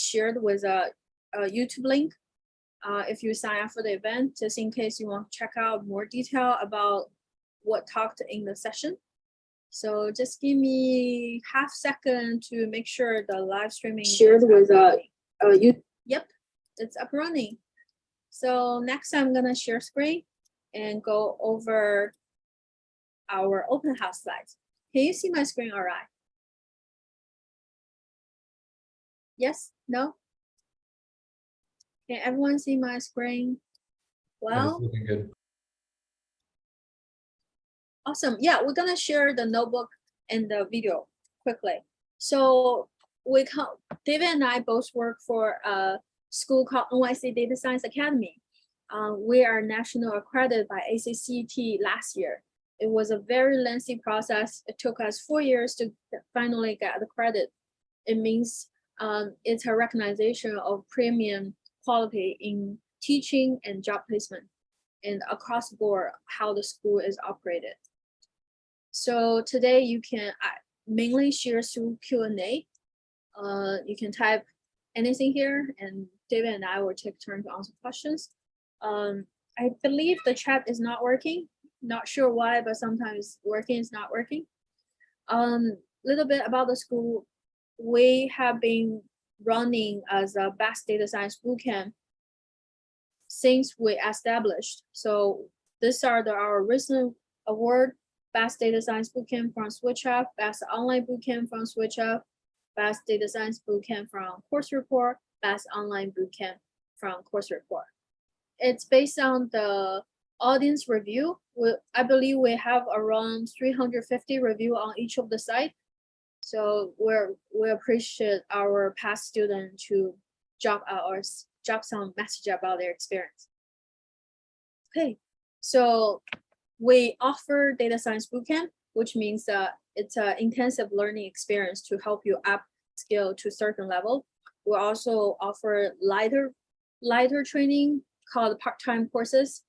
shared with a YouTube link if you sign up for the event, just in case you want to check out more detail about what talked in the session. So just give me half second to make sure the live streaming shared with you. Yep, it's up running. So next I'm gonna share screen and go over our open house slides. Can you see my screen all right? Yes? No? Can everyone see my screen? Well, looking good. Awesome. Yeah, we're gonna share the notebook and the video quickly. So David and I both work for a school called NYC Data Science Academy. We are national accredited by ACCT last year. It was a very lengthy process. It took us 4 years to finally get the credit. It means it's a recognition of premium quality in teaching and job placement and across the board how the school is operated. So today you can mainly share through Q&A. You can type anything here and David and I will take turns to answer questions. I believe the chat is not working. Not sure why, but sometimes working is not working. Little bit about the school. We have been running as a Best Data Science Bootcamp since we established. So these are our recent award: Best Data Science Bootcamp from SwitchUp, Best Online Bootcamp from SwitchUp, Best Data Science Bootcamp from Course Report, Best Online Bootcamp from Course Report. It's based on the audience review. I believe we have around 350 reviews on each of the sites. So we appreciate our past students to drop some message about their experience. Okay, so we offer Data Science Bootcamp, which means it's an intensive learning experience to help you upskill to a certain level. We also offer lighter training called part-time courses,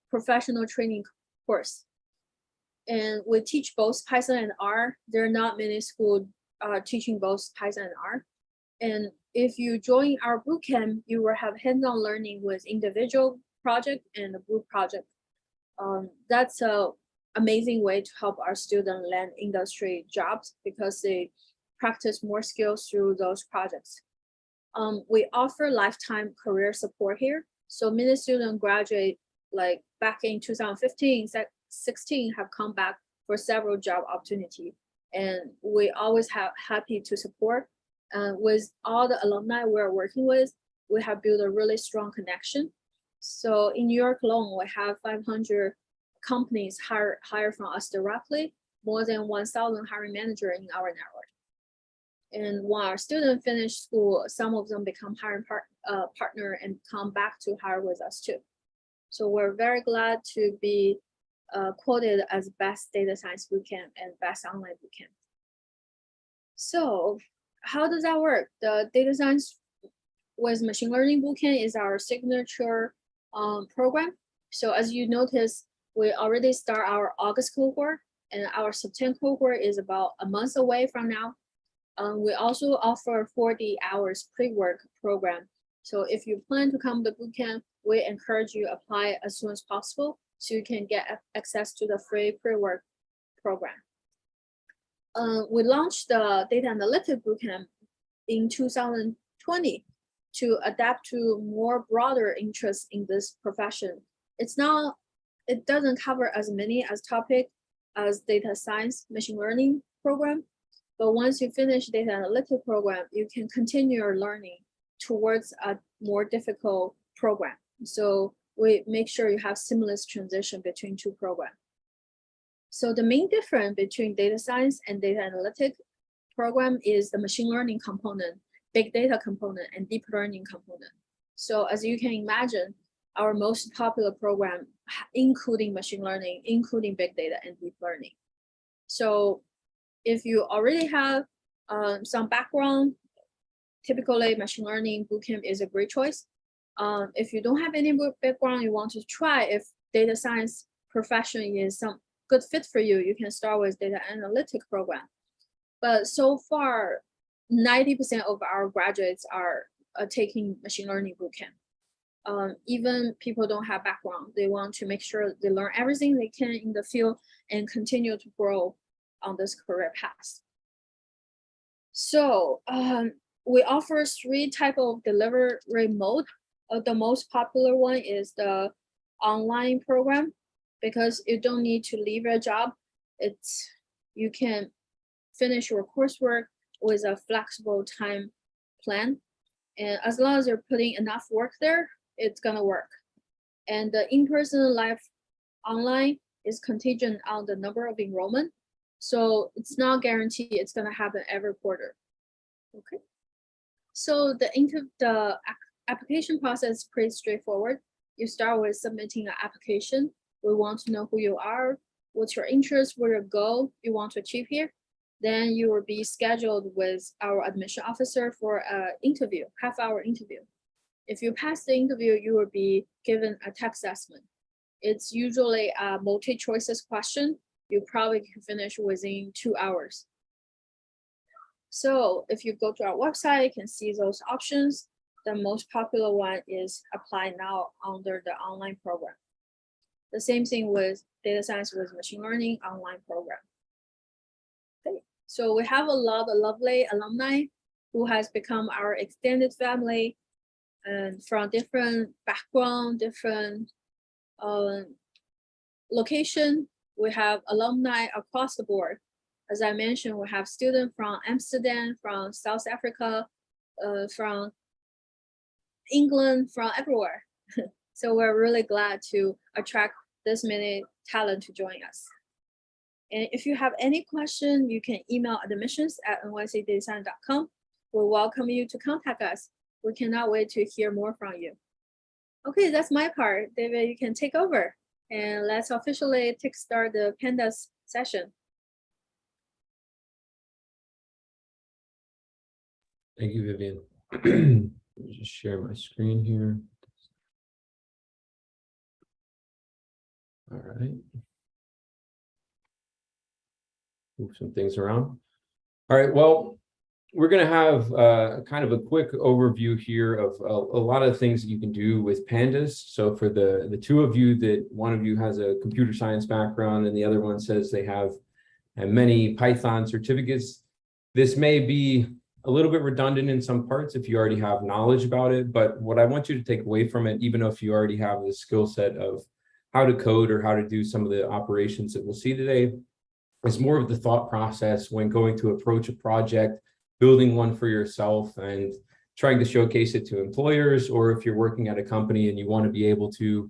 professional training course. And we teach both Python and R. There are not many schools teaching both Python and R. And if you join our bootcamp, you will have hands-on learning with individual project and a group project. That's an amazing way to help our students land industry jobs because they practice more skills through those projects. We offer lifetime career support here. So many students graduate like back in 2015, 16 have come back for several job opportunities. And we always have happy to support. With all the alumni we're working with, we have built a really strong connection. So in New York alone, we have 500 companies hire from us directly, more than 1,000 hiring managers in our network. And when our students finish school, some of them become hiring partner and come back to hire with us too. So we're very glad to be quoted as Best Data Science Bootcamp and Best Online Bootcamp. So how does that work? The Data Science with Machine Learning Bootcamp is our signature program. So as you notice, we already start our August cohort and our September cohort is about a month away from now. We also offer 40 hours pre-work program. So if you plan to come to bootcamp, we encourage you to apply as soon as possible so you can get access to the free pre-work program. We launched the Data Analytics Bootcamp in 2020 to adapt to more broader interests in this profession. It doesn't cover as many topics as data science, machine learning program, but once you finish data analytics program, you can continue your learning towards a more difficult program. So we make sure you have seamless transition between two programs. So the main difference between data science and data analytics program is the machine learning component, big data component, and deep learning component. So as you can imagine, our most popular program, including machine learning, including big data and deep learning. So if you already have some background, typically machine learning bootcamp is a great choice. If you don't have any background, you want to try if data science profession is some good fit for you, you can start with data analytics program. But so far, 90% of our graduates are taking machine learning bootcamp. Even people don't have background, they want to make sure they learn everything they can in the field and continue to grow on this career path. So we offer 3 types of delivery mode. The most popular one is the online program, because you don't need to leave your job. You can finish your coursework with a flexible time plan. And as long as you're putting enough work there, it's gonna work. And the in-person live online is contingent on the number of enrollment. So it's not guaranteed it's gonna happen every quarter. Okay. So the application process is pretty straightforward. You start with submitting an application. We want to know who you are, what's your interest, what your goal you want to achieve here. Then you will be scheduled with our admission officer for an interview, half-hour interview. If you pass the interview, you will be given a tech assessment. It's usually a multi-choices question. You probably can finish within 2 hours. So if you go to our website, you can see those options. The most popular one is apply now under the online program. The same thing with data science with machine learning online program. Okay. So we have a lot of lovely alumni who has become our extended family, and from different background, different location. We have alumni across the board. As I mentioned, we have students from Amsterdam, from South Africa, from England, from everywhere. So we're really glad to attract this many talent to join us. And if you have any question, you can email admissions@nycdsA.com. We welcome you to contact us. We cannot wait to hear more from you. Okay, that's my part. David, you can take over. And let's officially start the Pandas session. Thank you, Vivian. Let me just share my screen here. All right. Move some things around. All right, well, we're going to have kind of a quick overview here of a lot of things that you can do with Pandas. So for the 2 of you, that one of you has a computer science background and the other one says they have many Python certificates, this may be a little bit redundant in some parts if you already have knowledge about it. But what I want you to take away from it, even if you already have the skill set of how to code or how to do some of the operations that we'll see today, is more of the thought process when going to approach a project, building one for yourself and trying to showcase it to employers, or if you're working at a company and you want to be able to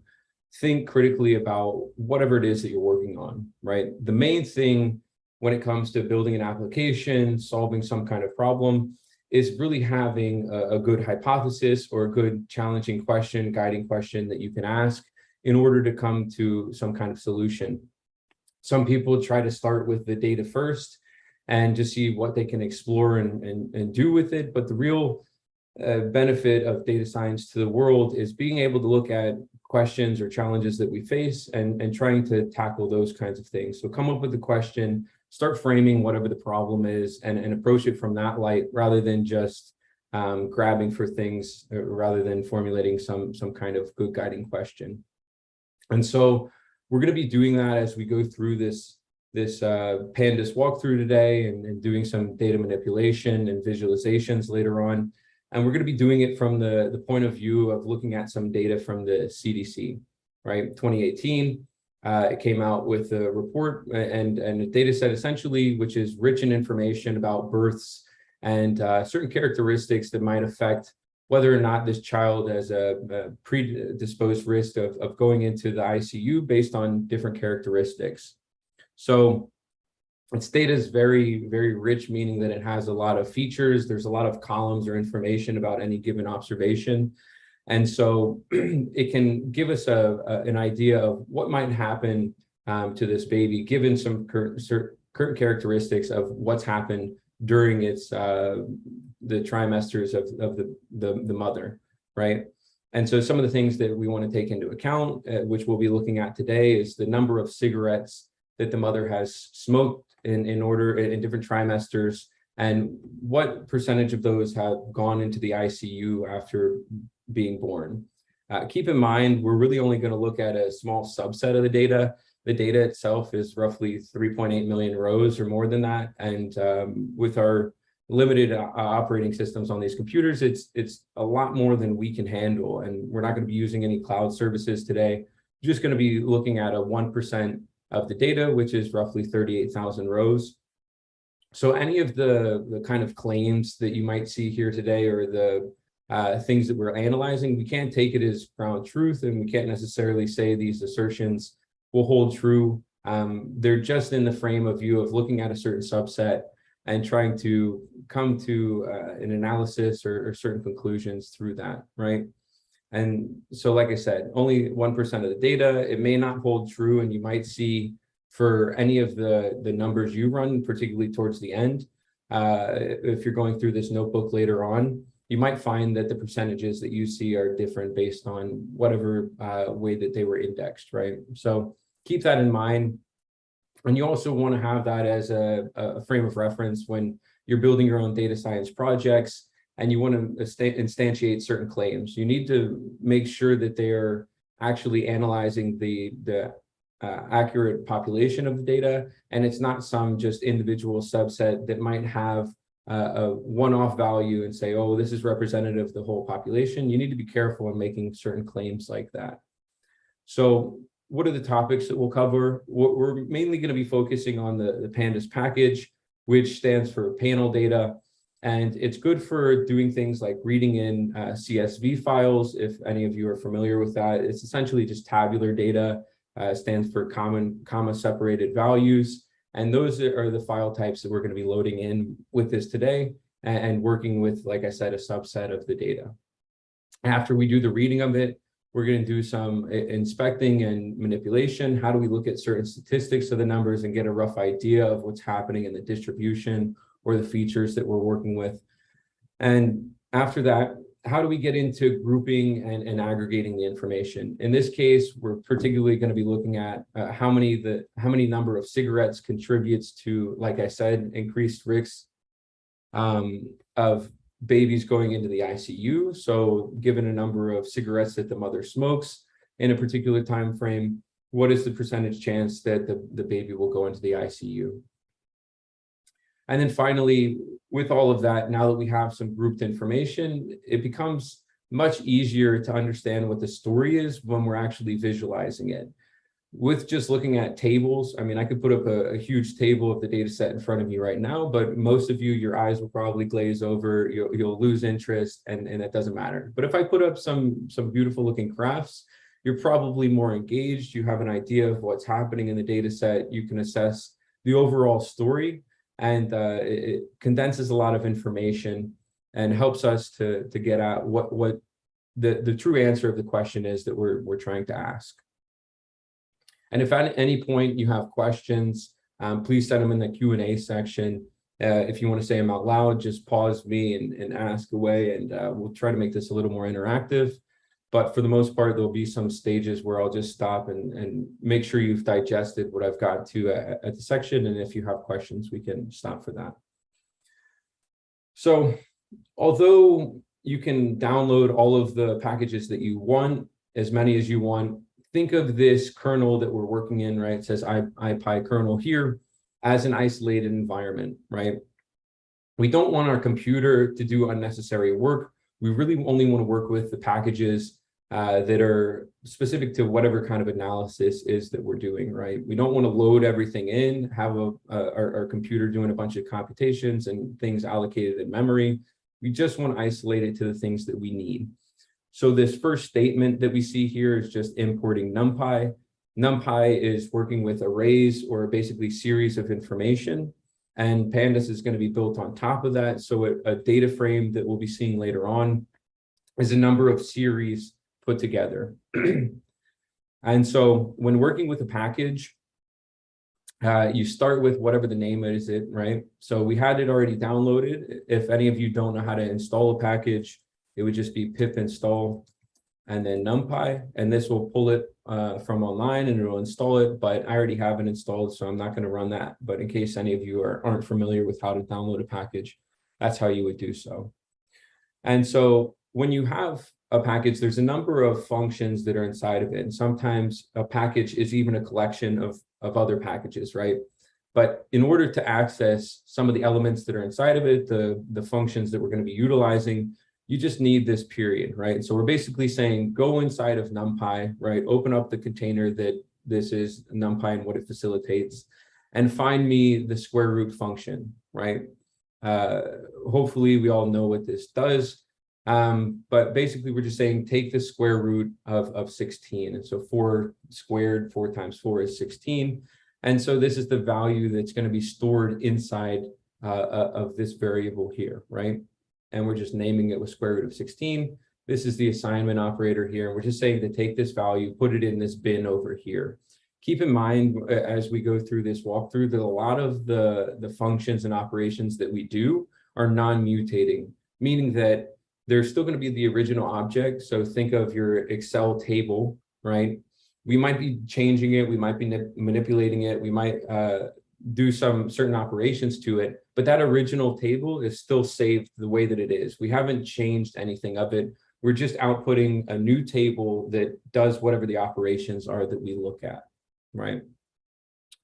think critically about whatever it is that you're working on, right? The main thing when it comes to building an application, solving some kind of problem, is really having a good hypothesis or a good challenging question, guiding question that you can ask in order to come to some kind of solution. Some people try to start with the data first and just see what they can explore and do with it. But the real benefit of data science to the world is being able to look at questions or challenges that we face and trying to tackle those kinds of things. So come up with the question, start framing whatever the problem is and approach it from that light rather than just grabbing for things, rather than formulating some kind of good guiding question. And so we're going to be doing that as we go through this Pandas walkthrough today and doing some data manipulation and visualizations later on. And we're going to be doing it from the point of view of looking at some data from the CDC, right? 2018, it came out with a report and a data set essentially, which is rich in information about births and certain characteristics that might affect whether or not this child has a predisposed risk of going into the ICU based on different characteristics. So its data is very, very rich, meaning that it has a lot of features. There's a lot of columns or information about any given observation. And so it can give us an idea of what might happen to this baby, given some current characteristics of what's happened during its the trimesters of the mother, right? And so some of the things that we want to take into account, which we'll be looking at today, is the number of cigarettes that the mother has smoked in different trimesters, and what percentage of those have gone into the ICU after being born. Keep in mind, we're really only going to look at a small subset of the data. The data itself is roughly 3.8 million rows or more than that. And with our limited operating systems on these computers, it's a lot more than we can handle. And we're not going to be using any cloud services today. We're just going to be looking at a 1% of the data, which is roughly 38,000 rows. So any of the kind of claims that you might see here today, or the things that we're analyzing, we can't take it as ground truth, and we can't necessarily say these assertions will hold true. They're just in the frame of view of looking at a certain subset and trying to come to an analysis or certain conclusions through that, right? And so, like I said, only 1% of the data, it may not hold true, and you might see for any of the numbers you run, particularly towards the end, if you're going through this notebook later on, you might find that the percentages that you see are different based on whatever way that they were indexed, right? So keep that in mind. And you also want to have that as a frame of reference when you're building your own data science projects and you want to instantiate certain claims. You need to make sure that they're actually analyzing the accurate population of the data, and it's not some just individual subset that might have a one-off value and say, oh, this is representative of the whole population. You need to be careful in making certain claims like that. So what are the topics that we'll cover? We're mainly going to be focusing on the Pandas package, which stands for panel data. And it's good for doing things like reading in CSV files. If any of you are familiar with that, it's essentially just tabular data. Stands for comma separated values. And those are the file types that we're going to be loading in with this today and working with, like I said, a subset of the data. After we do the reading of it, we're going to do some inspecting and manipulation. How do we look at certain statistics of the numbers and get a rough idea of what's happening in the distribution or the features that we're working with? And after that, how do we get into grouping and aggregating the information? In this case, we're particularly going to be looking at how many number of cigarettes contributes to, like I said, increased risks of babies going into the ICU. So given a number of cigarettes that the mother smokes in a particular time frame, what is the percentage chance that the baby will go into the ICU? And then finally, with all of that, now that we have some grouped information, it becomes much easier to understand what the story is when we're actually visualizing it. With just looking at tables, I mean, I could put up a huge table of the data set in front of you right now, but most of you, your eyes will probably glaze over, you'll lose interest, and that doesn't matter. But if I put up some beautiful looking graphs, you're probably more engaged, you have an idea of what's happening in the data set, you can assess the overall story, and it condenses a lot of information and helps us to get at what the true answer of the question is that we're trying to ask. And if at any point you have questions, please send them in the Q&A section. If you want to say them out loud, just pause me and ask away, and we'll try to make this a little more interactive. But for the most part, there'll be some stages where I'll just stop and make sure you've digested what I've got to at the section. And if you have questions, we can stop for that. So although you can download all of the packages that you want, as many as you want, think of this kernel that we're working in, right? It says IPy kernel here as an isolated environment, right? We don't want our computer to do unnecessary work. We really only want to work with the packages that are specific to whatever kind of analysis is that we're doing, right? We don't want to load everything in, have our computer doing a bunch of computations and things allocated in memory. We just want to isolate it to the things that we need. So this first statement that we see here is just importing NumPy. NumPy is working with arrays, or basically series of information, and Pandas is going to be built on top of that. So a data frame that we'll be seeing later on is a number of series put together. And so when working with a package, you start with whatever the name is, right? So we had it already downloaded. If any of you don't know how to install a package, it would just be pip install. and then NumPy, and this will pull it from online and it'll install it, but I already have it installed, so I'm not going to run that. But in case any of you aren't familiar with how to download a package, that's how you would do so. And so when you have a package, there's a number of functions that are inside of it. And sometimes a package is even a collection of other packages, right? But in order to access some of the elements that are inside of it, the functions that we're going to be utilizing, you just need this period, right? So we're basically saying, go inside of NumPy, right? Open up the container that this is NumPy and what it facilitates, and find me the square root function, right? Hopefully we all know what this does. But basically we're just saying, take the square root of 16. And so 4 squared, 4 times 4 is 16. And so this is the value that's going to be stored inside of this variable here, right? And we're just naming it with square root of 16. This is the assignment operator here. And we're just saying to take this value, put it in this bin over here. Keep in mind, as we go through this walkthrough, that a lot of the functions and operations that we do are non-mutating, meaning that there's still going to be the original object. So think of your Excel table, right? We might be changing it, we might be manipulating it, we might do some certain operations to it, but that original table is still saved the way that it is. We haven't changed anything of it. We're just outputting a new table that does whatever the operations are that we look at, right?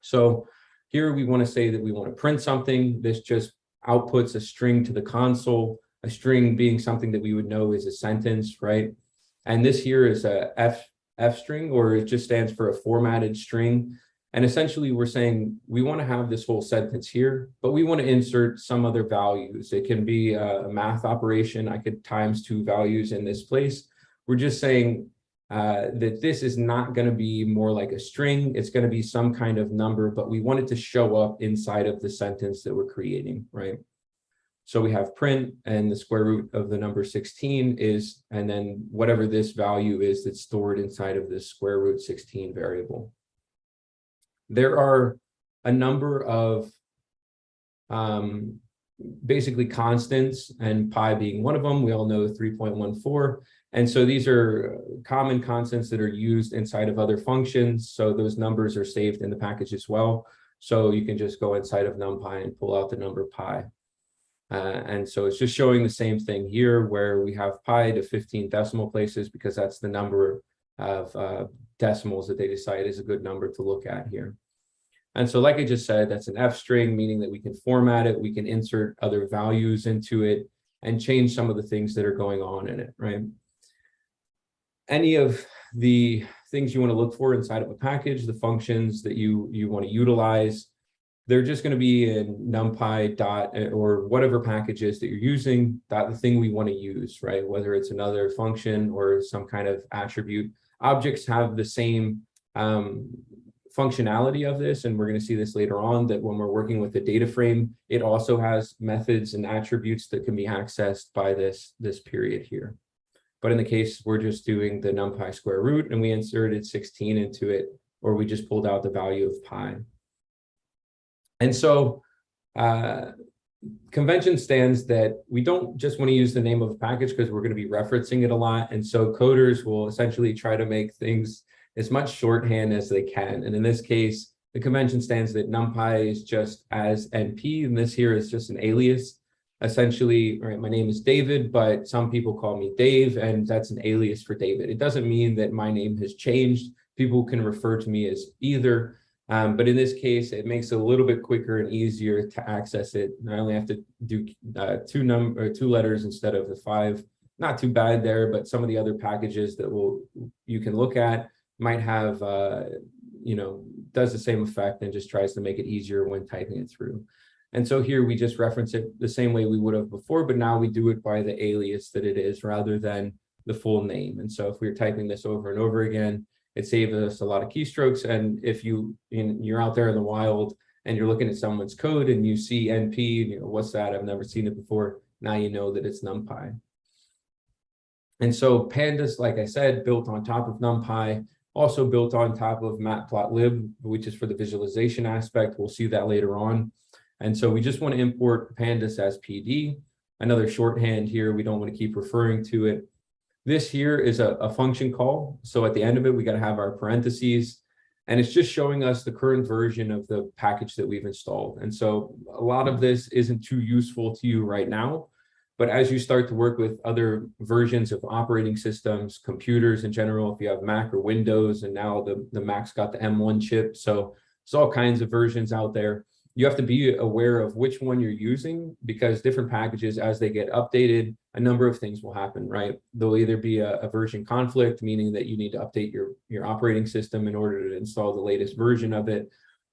So here we want to say that we want to print something. This just outputs a string to the console, a string being something that we would know is a sentence, right? And this here is a F string, or it just stands for a formatted string. And essentially we're saying we want to have this whole sentence here, but we want to insert some other values. It can be a math operation. I could times 2 values in this place. We're just saying that this is not going to be more like a string. It's going to be some kind of number, but we want it to show up inside of the sentence that we're creating, right? So we have print, and the square root of the number 16 is, and then whatever this value is that's stored inside of this square root 16 variable. There are a number of basically constants, and pi being one of them. We all know 3.14. And so these are common constants that are used inside of other functions. So those numbers are saved in the package as well. So you can just go inside of NumPy and pull out the number pi. And so it's just showing the same thing here, where we have pi to 15 decimal places, because that's the number of decimals that they decide is a good number to look at here. And so like I just said, that's an F string, meaning that we can format it, we can insert other values into it, and change some of the things that are going on in it, right? Any of the things you want to look for inside of a package, the functions that you want to utilize, they're just going to be in NumPy dot, or whatever package is that you're using, the thing we want to use, right? Whether it's another function or some kind of attribute. Objects have the same functionality of this, and we're going to see this later on, that when we're working with the data frame, it also has methods and attributes that can be accessed by this period here. But in the case, we're just doing the NumPy square root, and we inserted 16 into it, or we just pulled out the value of pi. And so convention stands that we don't just want to use the name of a package, because we're going to be referencing it a lot. And so coders will essentially try to make things as much shorthand as they can. And in this case, the convention stands that NumPy is just as NP, and this here is just an alias. Essentially, right, my name is David, but some people call me Dave, and that's an alias for David. It doesn't mean that my name has changed. People can refer to me as either. But in this case, it makes it a little bit quicker and easier to access it. I only have to do 2 letters instead of the 5. Not too bad there, but some of the other packages that you can look at might have, does the same effect and just tries to make it easier when typing it through. And so here we just reference it the same way we would have before, but now we do it by the alias that it is rather than the full name. And so if we're typing this over and over again, it saves us a lot of keystrokes. And if you're out there in the wild and you're looking at someone's code and you see NP, what's that? I've never seen it before. Now you know that it's NumPy. And so Pandas, like I said, built on top of NumPy, also built on top of matplotlib, which is for the visualization aspect. We'll see that later on. And so we just want to import Pandas as PD. Another shorthand here, we don't want to keep referring to it. This here is a function call. So at the end of it, we got to have our parentheses, and it's just showing us the current version of the package that we've installed. And so a lot of this isn't too useful to you right now, but as you start to work with other versions of operating systems, computers in general, if you have Mac or Windows, and now the Mac's got the M1 chip, so there's all kinds of versions out there. You have to be aware of which one you're using, because different packages, as they get updated, a number of things will happen, right? There'll either be a version conflict, meaning that you need to update your operating system in order to install the latest version of it,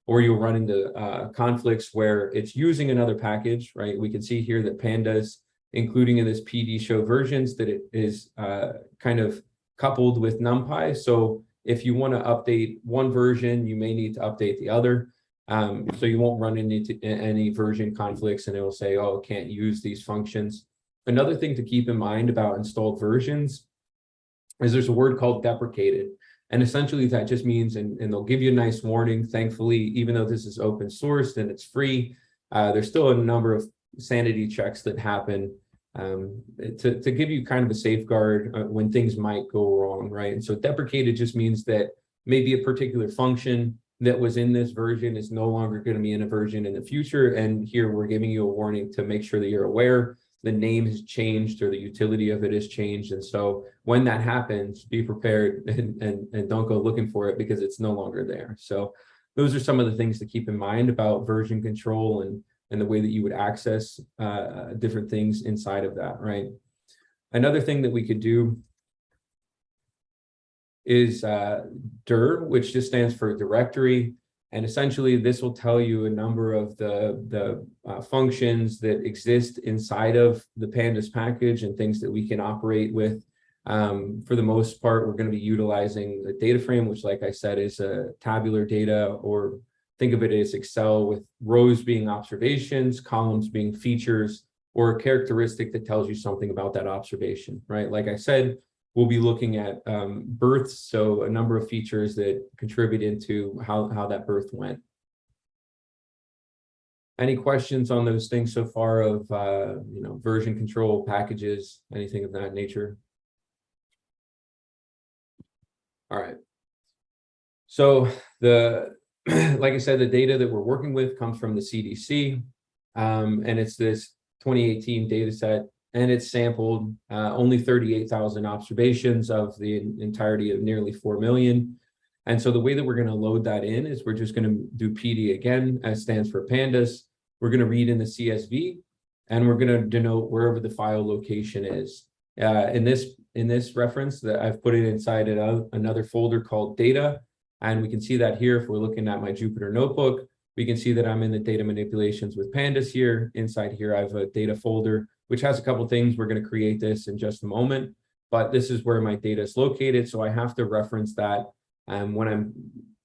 or you'll run into conflicts where it's using another package, right? We can see here that Pandas, including in this PD show versions, that it is kind of coupled with NumPy. So if you want to update one version, you may need to update the other. So you won't run into any version conflicts, and it will say, oh, can't use these functions. Another thing to keep in mind about installed versions is there's a word called deprecated. And essentially that just means, and they'll give you a nice warning, thankfully, even though this is open source and it's free, there's still a number of sanity checks that happen to give you kind of a safeguard when things might go wrong, right? And so deprecated just means that maybe a particular function that was in this version is no longer going to be in a version in the future. And here we're giving you a warning to make sure that you're aware the name has changed or the utility of it has changed. And so when that happens, be prepared and don't go looking for it because it's no longer there. So those are some of the things to keep in mind about version control and the way that you would access different things inside of that, right? Another thing that we could do is dir, which just stands for directory. And essentially this will tell you a number of the functions that exist inside of the Pandas package and things that we can operate with. For the most part, we're going to be utilizing the data frame, which, like I said, is a tabular data, or think of it as Excel with rows being observations, columns being features, or a characteristic that tells you something about that observation, right? Like I said, we'll be looking at births, so a number of features that contribute into how that birth went. Any questions on those things so far of version control, packages, anything of that nature? All right. So like I said, the data that we're working with comes from the CDC, and it's this 2018 data set, and it's sampled only 38,000 observations of the entirety of nearly 4 million. And so the way that we're going to load that in is we're just going to do PD again, as stands for Pandas. We're going to read in the CSV, and we're going to denote wherever the file location is. In this reference, that I've put it inside another folder called data. And we can see that here, if we're looking at my Jupyter notebook, we can see that I'm in the data manipulations with Pandas here. Inside here, I have a data folder, which has a couple things. We're going to create this in just a moment, but this is where my data is located. So I have to reference that when I'm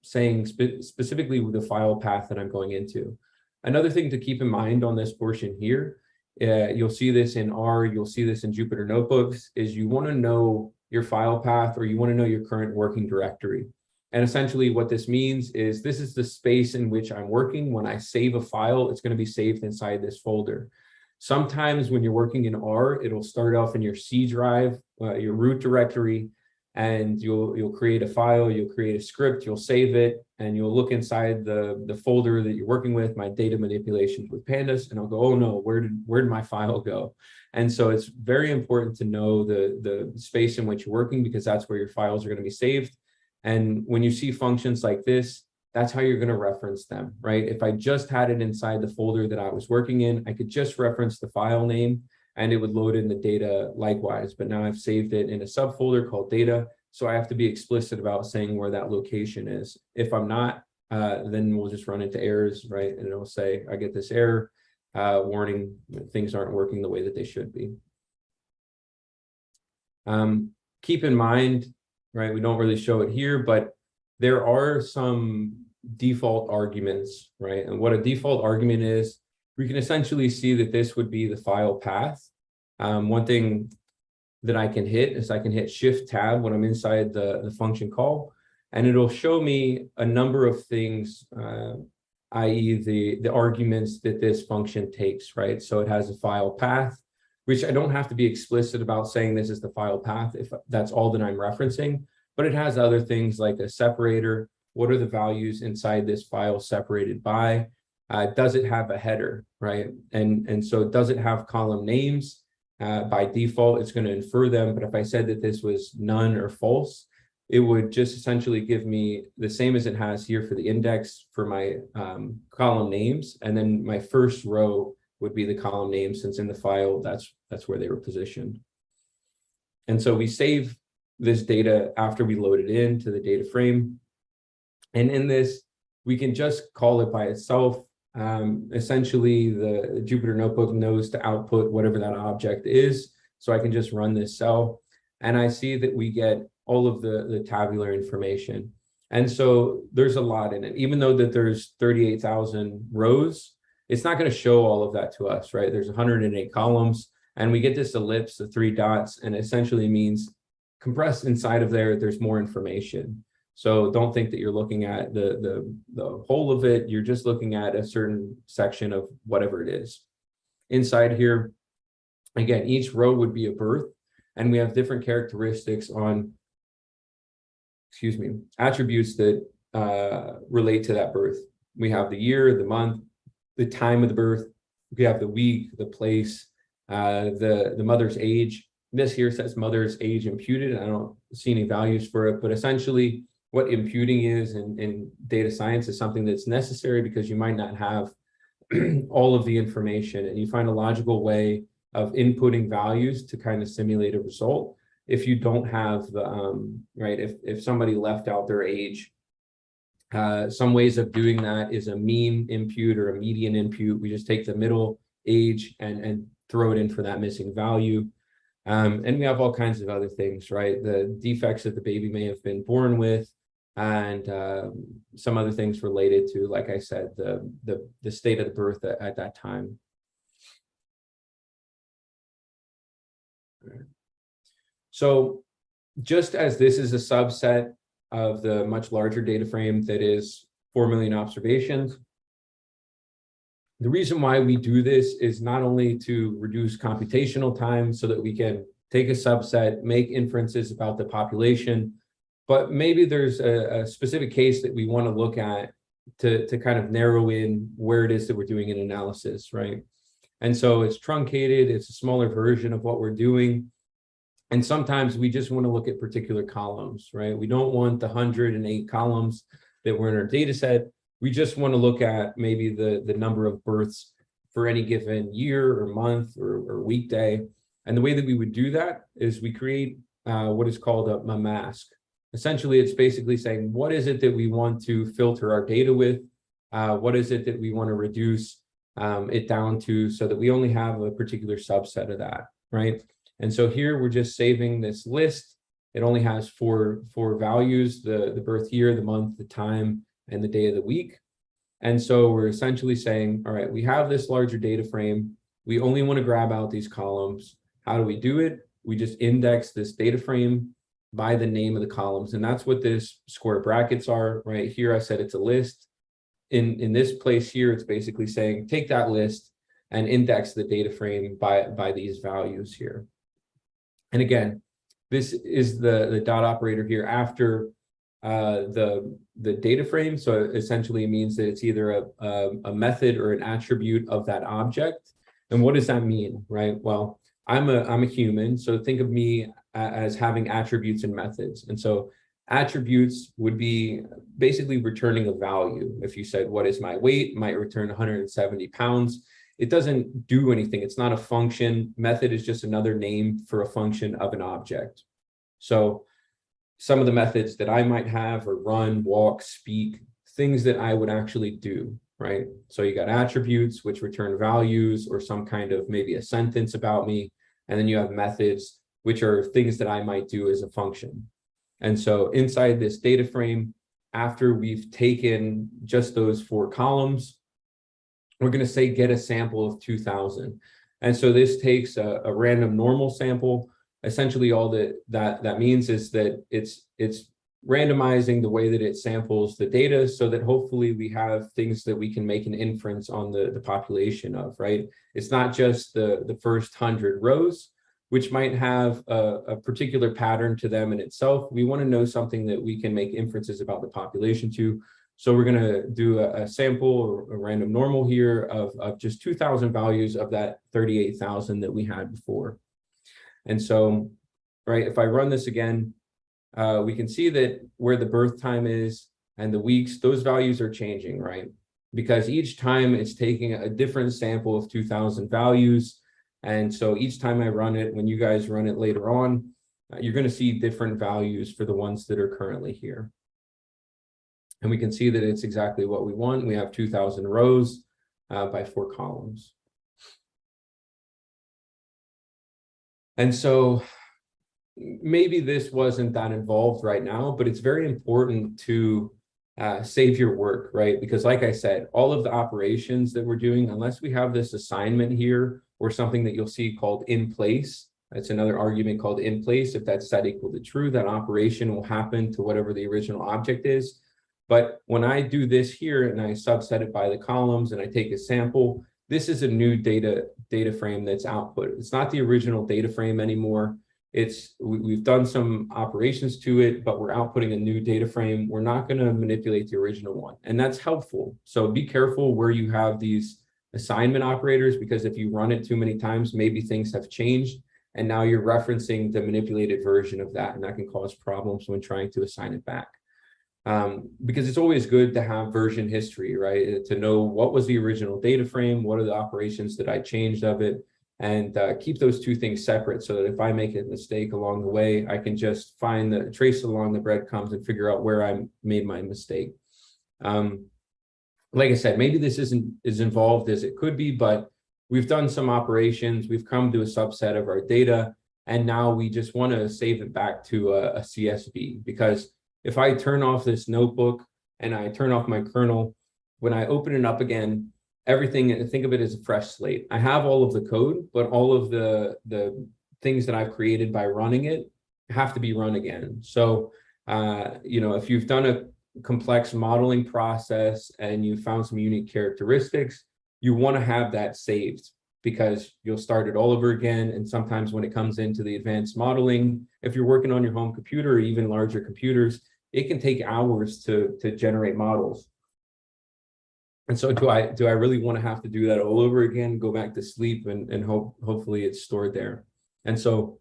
saying specifically the file path that I'm going into. Another thing to keep in mind on this portion here, you'll see this in R, you'll see this in Jupyter notebooks, is you want to know your file path, or you want to know your current working directory. And essentially what this means is this is the space in which I'm working. When I save a file, it's going to be saved inside this folder. Sometimes when you're working in R, it'll start off in your C drive, your root directory, and you'll create a file, you'll create a script, you'll save it, and you'll look inside the folder that you're working with, my data manipulations with Pandas, and I'll go, oh no, where did my file go? And so it's very important to know the space in which you're working, because that's where your files are going to be saved. And when you see functions like this, that's how you're going to reference them, right? If I just had it inside the folder that I was working in, I could just reference the file name and it would load in the data likewise. But now I've saved it in a subfolder called data. So I have to be explicit about saying where that location is. If I'm not, then we'll just run into errors, right? And it'll say, I get this error warning, things aren't working the way that they should be. Keep in mind, right, we don't really show it here, but there are some default arguments, right? And what a default argument is, we can essentially see that this would be the file path. One thing that I can hit is I can hit Shift Tab when I'm inside the function call, and it'll show me a number of things, i.e. the arguments that this function takes, right? So it has a file path, which I don't have to be explicit about saying this is the file path if that's all that I'm referencing, but it has other things like a separator. What are the values inside this file separated by? Does it have a header, right? And so does it have column names? By default, it's going to infer them. But if I said that this was none or false, it would just essentially give me the same as it has here for the index for my column names. And then my first row would be the column name, since in the file, that's where they were positioned. And so we save this data after we load it into the data frame. And in this, we can just call it by itself. Essentially, the Jupyter Notebook knows to output whatever that object is. So I can just run this cell, and I see that we get all of the tabular information. And so there's a lot in it. Even though that there's 38,000 rows, it's not going to show all of that to us, right? There's 108 columns, and we get this ellipse of 3 dots, and it essentially means compressed inside of there, there's more information. So don't think that you're looking at the whole of it. You're just looking at a certain section of whatever it is. Inside here, again, each row would be a birth, and we have different characteristics on, attributes that relate to that birth. We have the year, the month, the time of the birth. We have the week, the place, the mother's age. This here says mother's age imputed. I don't see any values for it, but essentially what imputing is in data science is something that's necessary because you might not have all of the information, and you find a logical way of inputting values to kind of simulate a result. If you don't have the, right, if somebody left out their age, some ways of doing that is a mean impute or a median impute. We just take the middle age and throw it in for that missing value. And we have all kinds of other things, right? The defects that the baby may have been born with, and some other things related to, like I said, the state of the birth at that time. So just as this is a subset of the much larger data frame that is 4 million observations, the reason why we do this is not only to reduce computational time so that we can take a subset, make inferences about the population, but maybe there's a specific case that we want to look at to kind of narrow in where it is that we're doing an analysis, right? And so it's truncated, it's a smaller version of what we're doing. And sometimes we just want to look at particular columns, right? We don't want the 108 columns that were in our data set. We just want to look at maybe the number of births for any given year or month or weekday. And the way that we would do that is we create what is called a mask. Essentially, it's basically saying, what is it that we want to filter our data with? What is it that we want to reduce it down to so that we only have a particular subset of that, right? And so here we're just saving this list. It only has four values, the birth year, the month, the time, and the day of the week. And so we're essentially saying, all right, we have this larger data frame. We only want to grab out these columns. How do we do it? We just index this data frame by the name of the columns. And that's what this square brackets are, right? Here I said it's a list. In this place here, it's basically saying, take that list and index the data frame by these values here. And again, this is the dot operator here after the data frame. So essentially it means that it's either a method or an attribute of that object. And what does that mean, right? Well, I'm a human, so think of me as having attributes and methods. And so attributes would be basically returning a value. If you said, what is my weight? It might return 170 pounds. It doesn't do anything. It's not a function. Method is just another name for a function of an object. So some of the methods that I might have are run, walk, speak, things that I would actually do, right? So you got attributes, which return values or some kind of maybe a sentence about me. And then you have methods, which are things that I might do as a function. And so inside this data frame, after we've taken just those 4 columns, we're going to say get a sample of 2000. And so this takes a random normal sample. Essentially all that means is that it's randomizing the way that it samples the data so that hopefully we have things that we can make an inference on the population of, right? It's not just the first 100 rows, which might have a particular pattern to them in itself. We want to know something that we can make inferences about the population to. So we're going to do a sample or a random normal here of just 2,000 values of that 38,000 that we had before. And so, right, if I run this again, we can see that where the birth time is and the weeks, those values are changing, right? Because each time it's taking a different sample of 2,000 values. And so each time I run it, when you guys run it later on, you're going to see different values for the ones that are currently here. And we can see that it's exactly what we want. We have 2,000 rows by 4 columns. And so maybe this wasn't that involved right now, but it's very important to save your work, right? Because like I said, all of the operations that we're doing, unless we have this assignment here or something that you'll see called in place, that's another argument called in place. If that's set equal to true, that operation will happen to whatever the original object is. But when I do this here and I subset it by the columns and I take a sample, this is a new data frame that's output. It's not the original data frame anymore. We've done some operations to it, but we're outputting a new data frame. We're not going to manipulate the original one, and that's helpful. So be careful where you have these assignment operators, because if you run it too many times, maybe things have changed, and now you're referencing the manipulated version of that, and that can cause problems when trying to assign it back. Because it's always good to have version history, right? To know what was the original data frame, what are the operations that I changed of it, and keep those two things separate so that if I make a mistake along the way, I can just trace along the breadcrumbs and figure out where I made my mistake. Like I said, maybe this isn't as involved as it could be, but we've done some operations, we've come to a subset of our data, and now we just want to save it back to a CSV, because if I turn off this notebook and I turn off my kernel, when I open it up again, everything, think of it as a fresh slate. I have all of the code, but all of the things that I've created by running it have to be run again. So, if you've done a complex modeling process and you found some unique characteristics, you want to have that saved, because you'll start it all over again. And sometimes when it comes into the advanced modeling, if you're working on your home computer or even larger computers, it can take hours to generate models. And so do I really want to have to do that all over again, go back to sleep and hopefully it's stored there. And so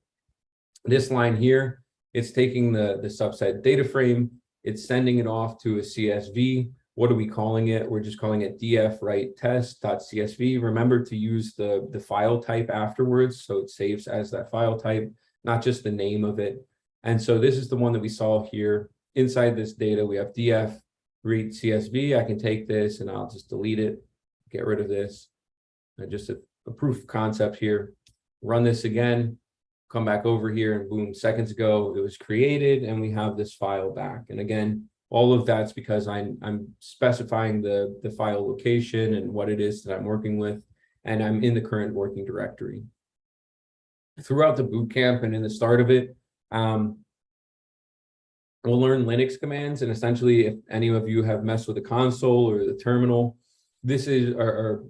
this line here, it's taking the subset data frame, it's sending it off to a CSV. What are we calling it? We're just calling it df-write-test.csv. Remember to use the file type afterwards, so it saves as that file type, not just the name of it. And so this is the one that we saw here. Inside this data, we have df-read-csv. I can take this and I'll just delete it, get rid of this. Just a proof of concept here. Run this again, come back over here, and boom, seconds ago it was created and we have this file back. And again, all of that's because I'm specifying the file location and what it is that I'm working with, and I'm in the current working directory. Throughout the bootcamp and in the start of it, we'll learn Linux commands, and essentially, if any of you have messed with the console or the terminal, this is our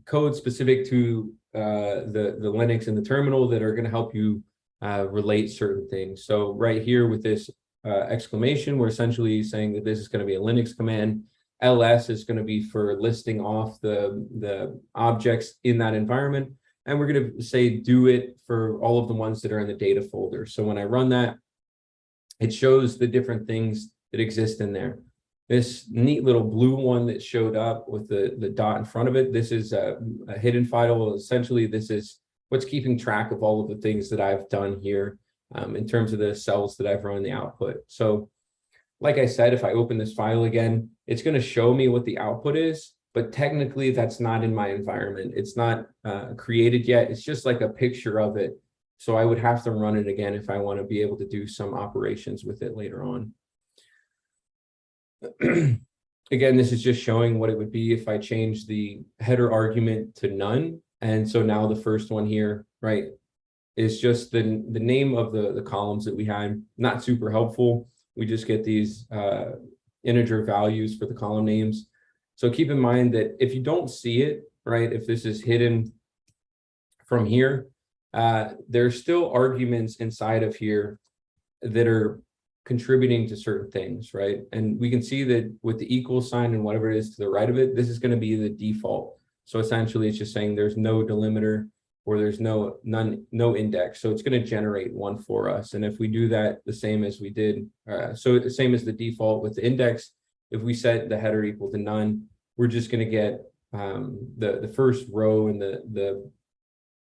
code specific to the Linux and the terminal that are going to help you relate certain things. So right here with this exclamation, we're essentially saying that this is going to be a Linux command. ls is going to be for listing off the objects in that environment, and we're going to say do it for all of the ones that are in the data folder. So when I run that, it shows the different things that exist in there. This neat little blue one that showed up with the dot in front of it, this is a hidden file. Essentially, this is what's keeping track of all of the things that I've done here in terms of the cells that I've run in the output. So like I said, if I open this file again, it's going to show me what the output is, but technically that's not in my environment. It's not created yet. It's just like a picture of it. So I would have to run it again if I want to be able to do some operations with it later on. Again, this is just showing what it would be if I change the header argument to none. And so now the first one here, right, is just the name of the columns that we had. Not super helpful. We just get these integer values for the column names. So keep in mind that if you don't see it, right, if this is hidden from here, there's still arguments inside of here that are contributing to certain things, right? And we can see that with the equal sign and whatever it is to the right of it, this is going to be the default. So essentially it's just saying there's no delimiter or there's no index. So it's going to generate one for us. And if we do that the same as we did, so the same as the default with the index, if we set the header equal to none, we're just going to get the first row in the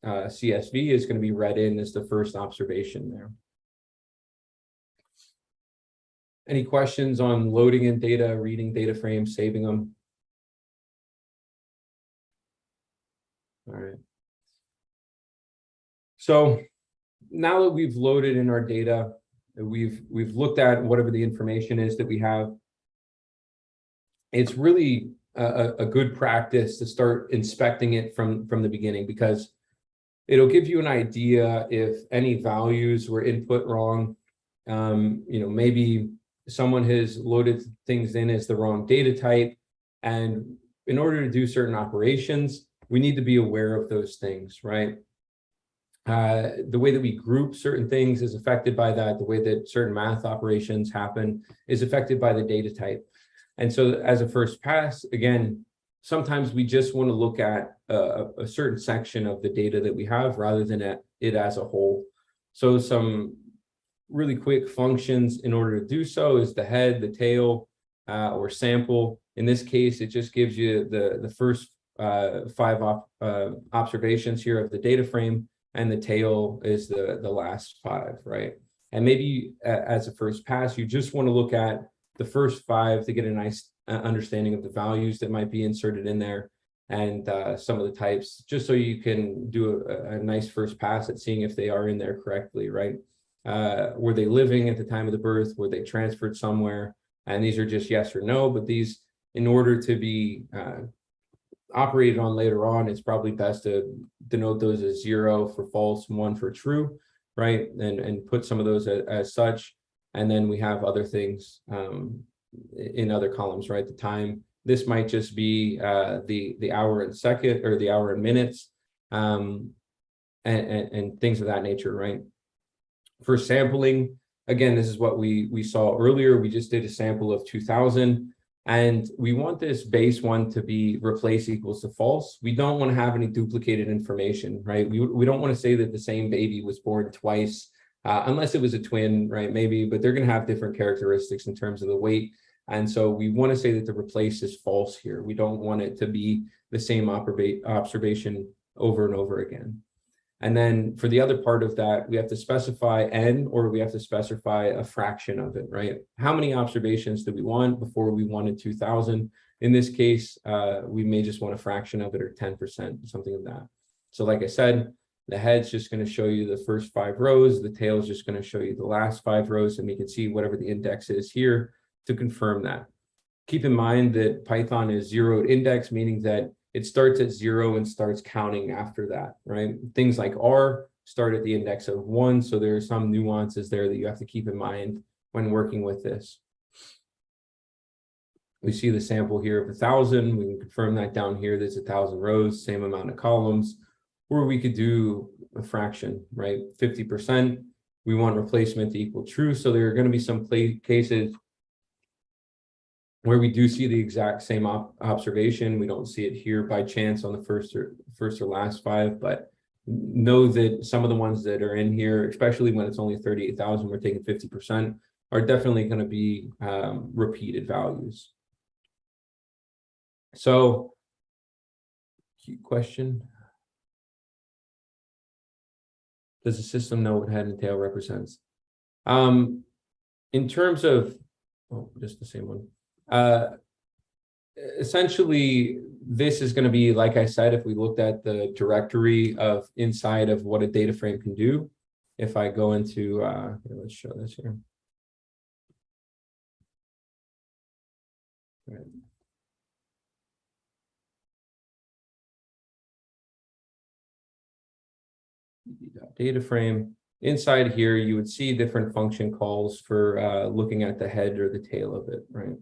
CSV is going to be read in as the first observation there. Any questions on loading in data, reading data frames, saving them? All right. So now that we've loaded in our data, we've looked at whatever the information is that we have, it's really a good practice to start inspecting it from the beginning, because it'll give you an idea if any values were input wrong. Maybe someone has loaded things in as the wrong data type, and in order to do certain operations, we need to be aware of those things, right? The way that we group certain things is affected by that. The way that certain math operations happen is affected by the data type. And so as a first pass, again, sometimes we just want to look at a certain section of the data that we have rather than it as a whole. So some really quick functions in order to do so is the head, the tail, or sample. In this case, it just gives you the first 5 observations here of the data frame, and the tail is the last 5, right? And maybe as a first pass, you just want to look at the first 5 to get a nice understanding of the values that might be inserted in there, and some of the types, just so you can do a nice first pass at seeing if they are in there correctly, right? Were they living at the time of the birth? Were they transferred somewhere? And these are just yes or no, but these, in order to be operated on later on, it's probably best to denote those as 0 for false, 1 for true, right? And put some of those as such. And then we have other things in other columns, right? The time, this might just be the hour and second, or the hour and minutes, and things of that nature, right? For sampling, again, this is what we saw earlier. We just did a sample of 2000. And we want this base one to be replace equals to false. We don't want to have any duplicated information, right? We don't want to say that the same baby was born twice, unless it was a twin, right? Maybe, but they're going to have different characteristics in terms of the weight. And so we want to say that the replace is false here. We don't want it to be the same observation over and over again. And then for the other part of that, we have to specify n, or we have to specify a fraction of it, right? How many observations do we want? Before we wanted 2000. In this case, we may just want a fraction of it, or 10%, something of that. So like I said, the head's just going to show you the first 5 rows. The tail is just going to show you the last 5 rows, and we can see whatever the index is here to confirm that. Keep in mind that Python is zeroed index, meaning that it starts at 0 and starts counting after that, right? Things like R start at the index of 1, so there are some nuances there that you have to keep in mind when working with this. We see the sample here of 1,000. We can confirm that down here. There's 1,000 rows, same amount of columns. Or we could do a fraction, right? 50%. We want replacement to equal true. So there are going to be some cases where we do see the exact same observation. We don't see it here by chance on the first or last 5, but know that some of the ones that are in here, especially when it's only 38,000, we're taking 50%, are definitely going to be repeated values. So, question: does the system know what head and tail represents? In terms of, just the same one. Essentially, this is going to be, like I said, if we looked at the directory of inside of what a data frame can do. If I go into, let's show this here. Right. Data frame. inside here, you would see different function calls for looking at the head or the tail of it, right?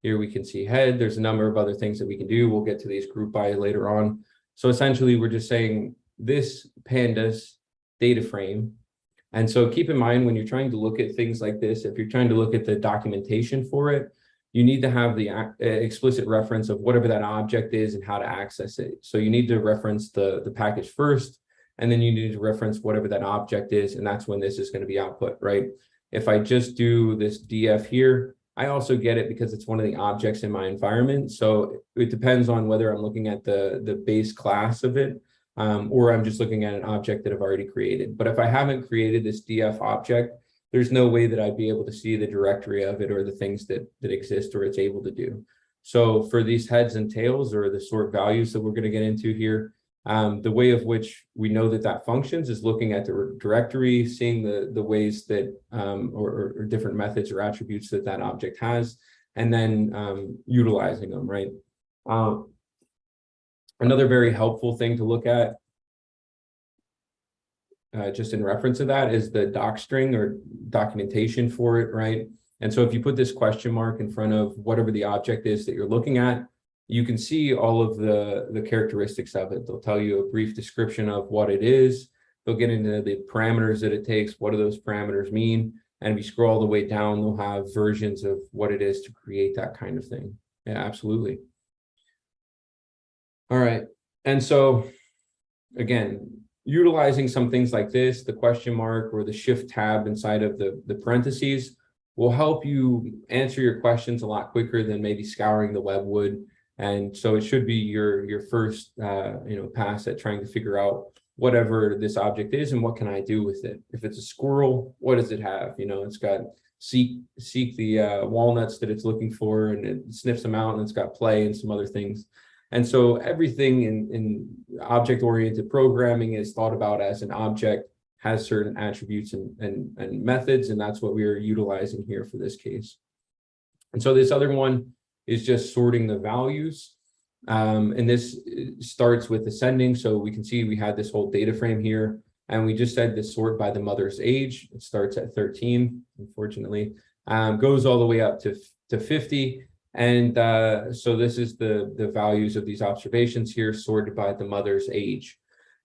Here we can see head. There's a number of other things that we can do. We'll get to these group by later on. So essentially, we're just saying this Pandas data frame. And so keep in mind, when you're trying to look at things like this, if you're trying to look at the documentation for it, you need to have the explicit reference of whatever that object is and how to access it. So you need to reference the package first, and then you need to reference whatever that object is, and that's when this is going to be output, right? If I just do this df here, I also get it because it's one of the objects in my environment. So it depends on whether I'm looking at the base class of it, or I'm just looking at an object that I've already created. But if I haven't created this df object, there's no way that I'd be able to see the directory of it or the things that exist or it's able to do. So for these heads and tails, or the sort values that we're going to get into here, the way of which we know that that functions is looking at the directory, seeing the ways that or different methods or attributes that that object has, and then utilizing them, right? Another very helpful thing to look at, just in reference to that, is the doc string or documentation for it, right? And so if you put this question mark in front of whatever the object is that you're looking at, you can see all of the characteristics of it. They'll tell you a brief description of what it is. They'll get into the parameters that it takes. What do those parameters mean? And if you scroll all the way down, they'll have versions of what it is to create that kind of thing. Yeah, absolutely. All right. And so again, utilizing some things like this, the question mark or the shift tab inside of the parentheses, will help you answer your questions a lot quicker than maybe scouring the web would. And so it should be your first pass at trying to figure out whatever this object is and what can I do with it. If it's a squirrel, what does it have? It's got seek the walnuts that it's looking for, and it sniffs them out, and it's got play and some other things. And so everything in object-oriented programming is thought about as an object, has certain attributes and methods, and that's what we are utilizing here for this case. And so this other one is just sorting the values. And this starts with ascending. So we can see we had this whole data frame here, and we just said to sort by the mother's age. It starts at 13, unfortunately, goes all the way up to 50. And so this is the values of these observations here, sorted by the mother's age.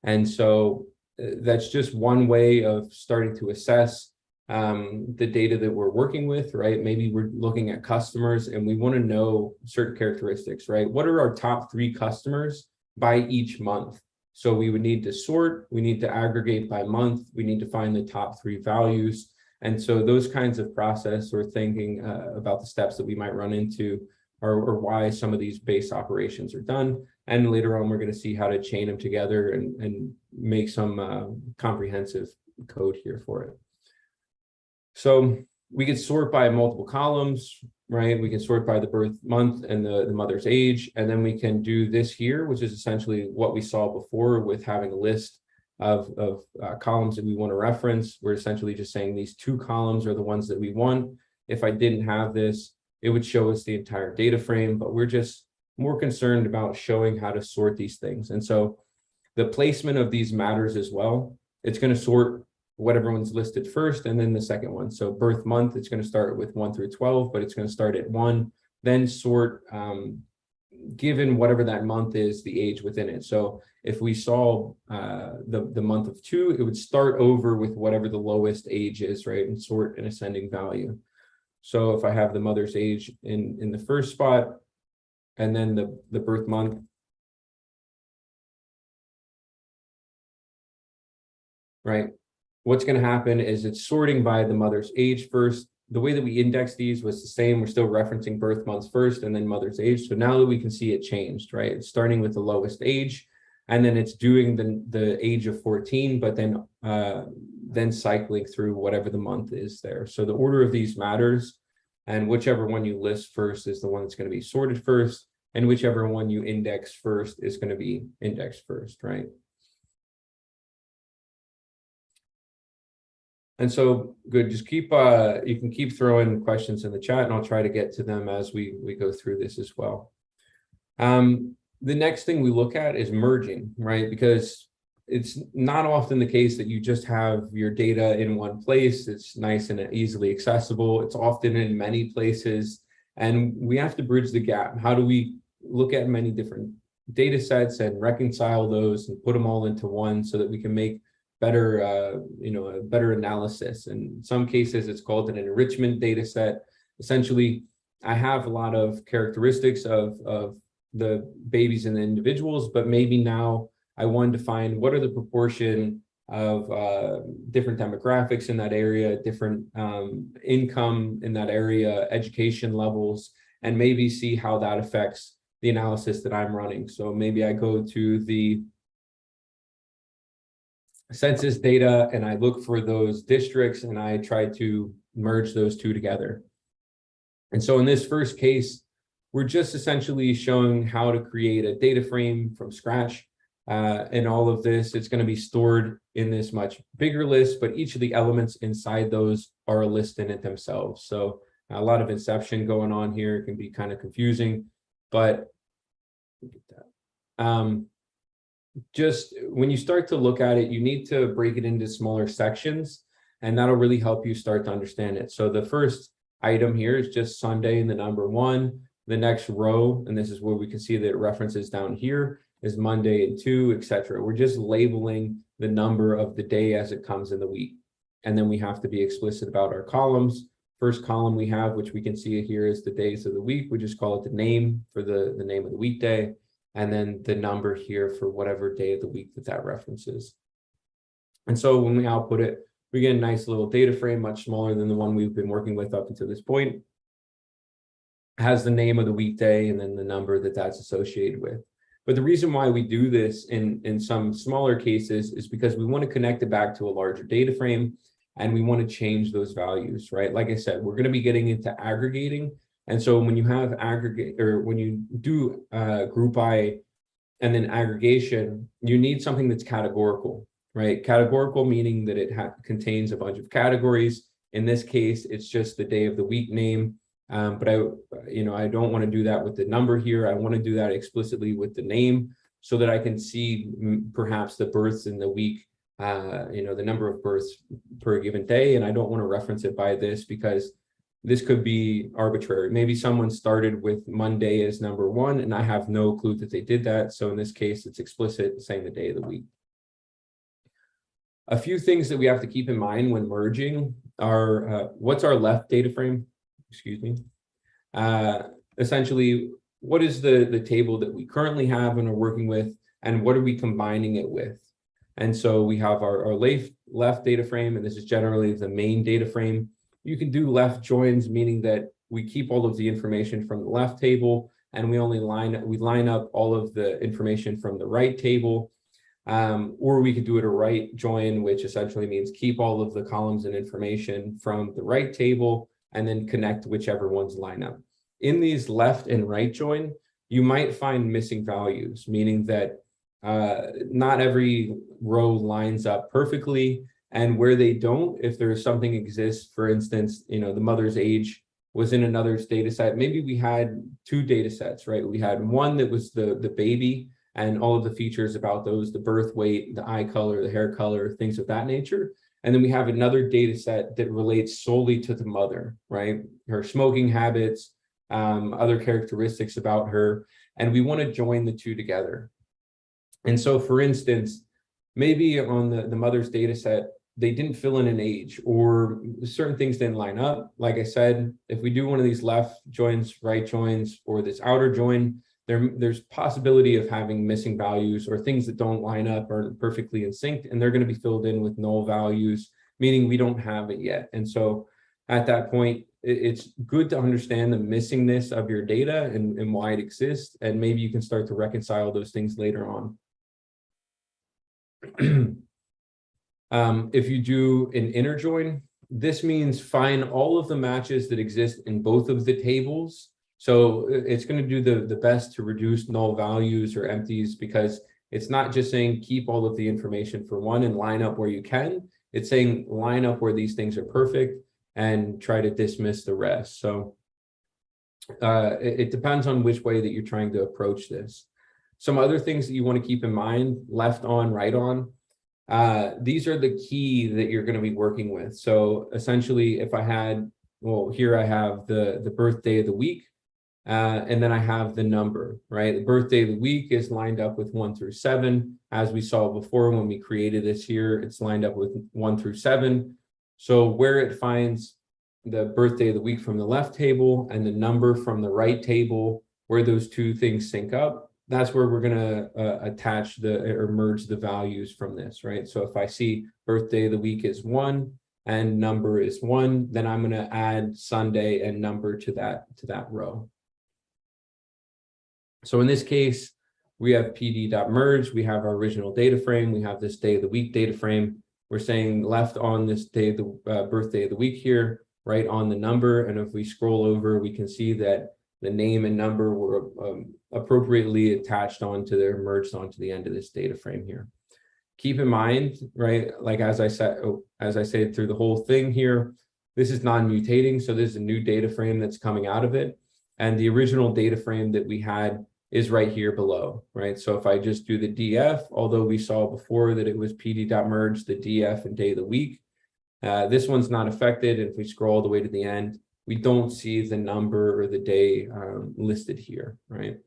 And so that's just one way of starting to assess the data that we're working with, right? Maybe we're looking at customers and we want to know certain characteristics, right? What are our top 3 customers by each month? So we would need to sort, we need to aggregate by month, we need to find the top 3 values. And so those kinds of process or thinking about the steps that we might run into or why some of these base operations are done. And later on, we're going to see how to chain them together and make some comprehensive code here for it. So we can sort by multiple columns, right? We can sort by the birth month and the mother's age. And then we can do this here, which is essentially what we saw before with having a list of columns that we want to reference. We're essentially just saying these 2 columns are the ones that we want. If I didn't have this, it would show us the entire data frame, but we're just more concerned about showing how to sort these things. And so the placement of these matters as well. It's going to sort whatever one's listed first and then the second one. So birth month, it's going to start with 1 through 12, but it's going to start at 1, then sort given whatever that month is, the age within it. So if we saw the month of 2, it would start over with whatever the lowest age is, right? And sort an ascending value. So if I have the mother's age in the first spot, and then the birth month, right? What's going to happen is it's sorting by the mother's age first. The way that we index these was the same. We're still referencing birth months first and then mother's age. So now that we can see it changed, right? It's starting with the lowest age, and then it's doing the age of 14, but then cycling through whatever the month is there. So the order of these matters, and whichever one you list first is the one that's going to be sorted first, and whichever one you index first is going to be indexed first, right? And so good, just keep, you can keep throwing questions in the chat and I'll try to get to them as we go through this as well. The next thing we look at is merging, right? Because it's not often the case that you just have your data in one place. It's nice and easily accessible. It's often in many places, and we have to bridge the gap. How do we look at many different data sets and reconcile those and put them all into one so that we can make better, a better analysis? In some cases, it's called an enrichment data set. Essentially, I have a lot of characteristics of the babies and the individuals, but maybe now I wanted to find what are the proportion of different demographics in that area, different income in that area, education levels, and maybe see how that affects the analysis that I'm running. So maybe I go to the census data and I look for those districts and I try to merge those two together. And so in this first case, we're just essentially showing how to create a data frame from scratch. And all of this, it's going to be stored in this much bigger list, but each of the elements inside those are a list in it themselves. So a lot of inception going on here. It can be kind of confusing, but just when you start to look at it, you need to break it into smaller sections, and that'll really help you start to understand it. So the first item here is just Sunday and the number 1. The next row, and this is where we can see that it references down here, is Monday and 2, etc. We're just labeling the number of the day as it comes in the week. And then we have to be explicit about our columns. First column we have, which we can see here, is the days of the week. We just call it the name for the name of the weekday. And then the number here for whatever day of the week that references. And so when we output it, we get a nice little data frame, much smaller than the one we've been working with up until this point. It has the name of the weekday and then the number that's associated with. But the reason why we do this in some smaller cases is because we want to connect it back to a larger data frame, and we want to change those values, right? Like I said, we're going to be getting into aggregating. And so when you have aggregate, or when you do group by and then aggregation, you need something that's categorical, right? Categorical meaning that it contains a bunch of categories. In this case, it's just the day of the week name. But I don't want to do that with the number here. I want to do that explicitly with the name so that I can see perhaps the births in the week, the number of births per given day. And I don't want to reference it by this because this could be arbitrary. Maybe someone started with Monday as number 1 and I have no clue that they did that. So in this case, it's explicit saying the day of the week. A few things that we have to keep in mind when merging are what's our left data frame? Excuse me. Essentially, what is the table that we currently have and are working with, and what are we combining it with? And so we have our left data frame, and this is generally the main data frame. You can do left joins, meaning that we keep all of the information from the left table, and we only line up all of the information from the right table. Or we could do it a right join, which essentially means keep all of the columns and information from the right table and then connect whichever ones line up. In these left and right join, you might find missing values, meaning that not every row lines up perfectly. And where they don't, if there's something exists, for instance, the mother's age was in another's data set. Maybe we had 2 data sets, right? We had one that was the baby and all of the features about those, the birth weight, the eye color, the hair color, things of that nature. And then we have another data set that relates solely to the mother, right? Her smoking habits, other characteristics about her, and we want to join the 2 together. And so, for instance, maybe on the mother's data set, they didn't fill in an age or certain things didn't line up. Like I said, if we do one of these left joins, right joins, or this outer join, there's possibility of having missing values or things that don't line up or perfectly in sync, and they're going to be filled in with null values, meaning we don't have it yet. And so at that point, it's good to understand the missingness of your data and why it exists, and maybe you can start to reconcile those things later on. If you do an inner join, this means find all of the matches that exist in both of the tables. So it's going to do the best to reduce null values or empties, because it's not just saying keep all of the information for one and line up where you can. It's saying line up where these things are perfect and try to dismiss the rest. So it depends on which way that you're trying to approach this. Some other things that you want to keep in mind: left on, right on. these are the key that you're going to be working with. So essentially, if I had, well, here I have the birthday of the week, and then I have the number, right? The birthday of the week is lined up with 1 through 7. As we saw before when we created this here, it's lined up with 1 through 7. So where it finds the birthday of the week from the left table and the number from the right table, where those two things sync up, that's where we're going to attach or merge the values from this, right? So if I see birthday of the week is 1 and number is 1, then I'm going to add Sunday and number to that row. So in this case, we have pd.merge, we have our original data frame, we have this day of the week data frame. We're saying left on this day of the birthday of the week here, right on the number. And if we scroll over, we can see that the name and number were appropriately attached onto merged onto the end of this data frame here. Keep in mind, right, like as I said through the whole thing here, this is non-mutating. So this is a new data frame that's coming out of it. And the original data frame that we had is right here below, right? So if I just do the df, although we saw before that it was pd.merge, the df and day of the week, this one's not affected. And if we scroll all the way to the end, we don't see the number or the day listed here, right?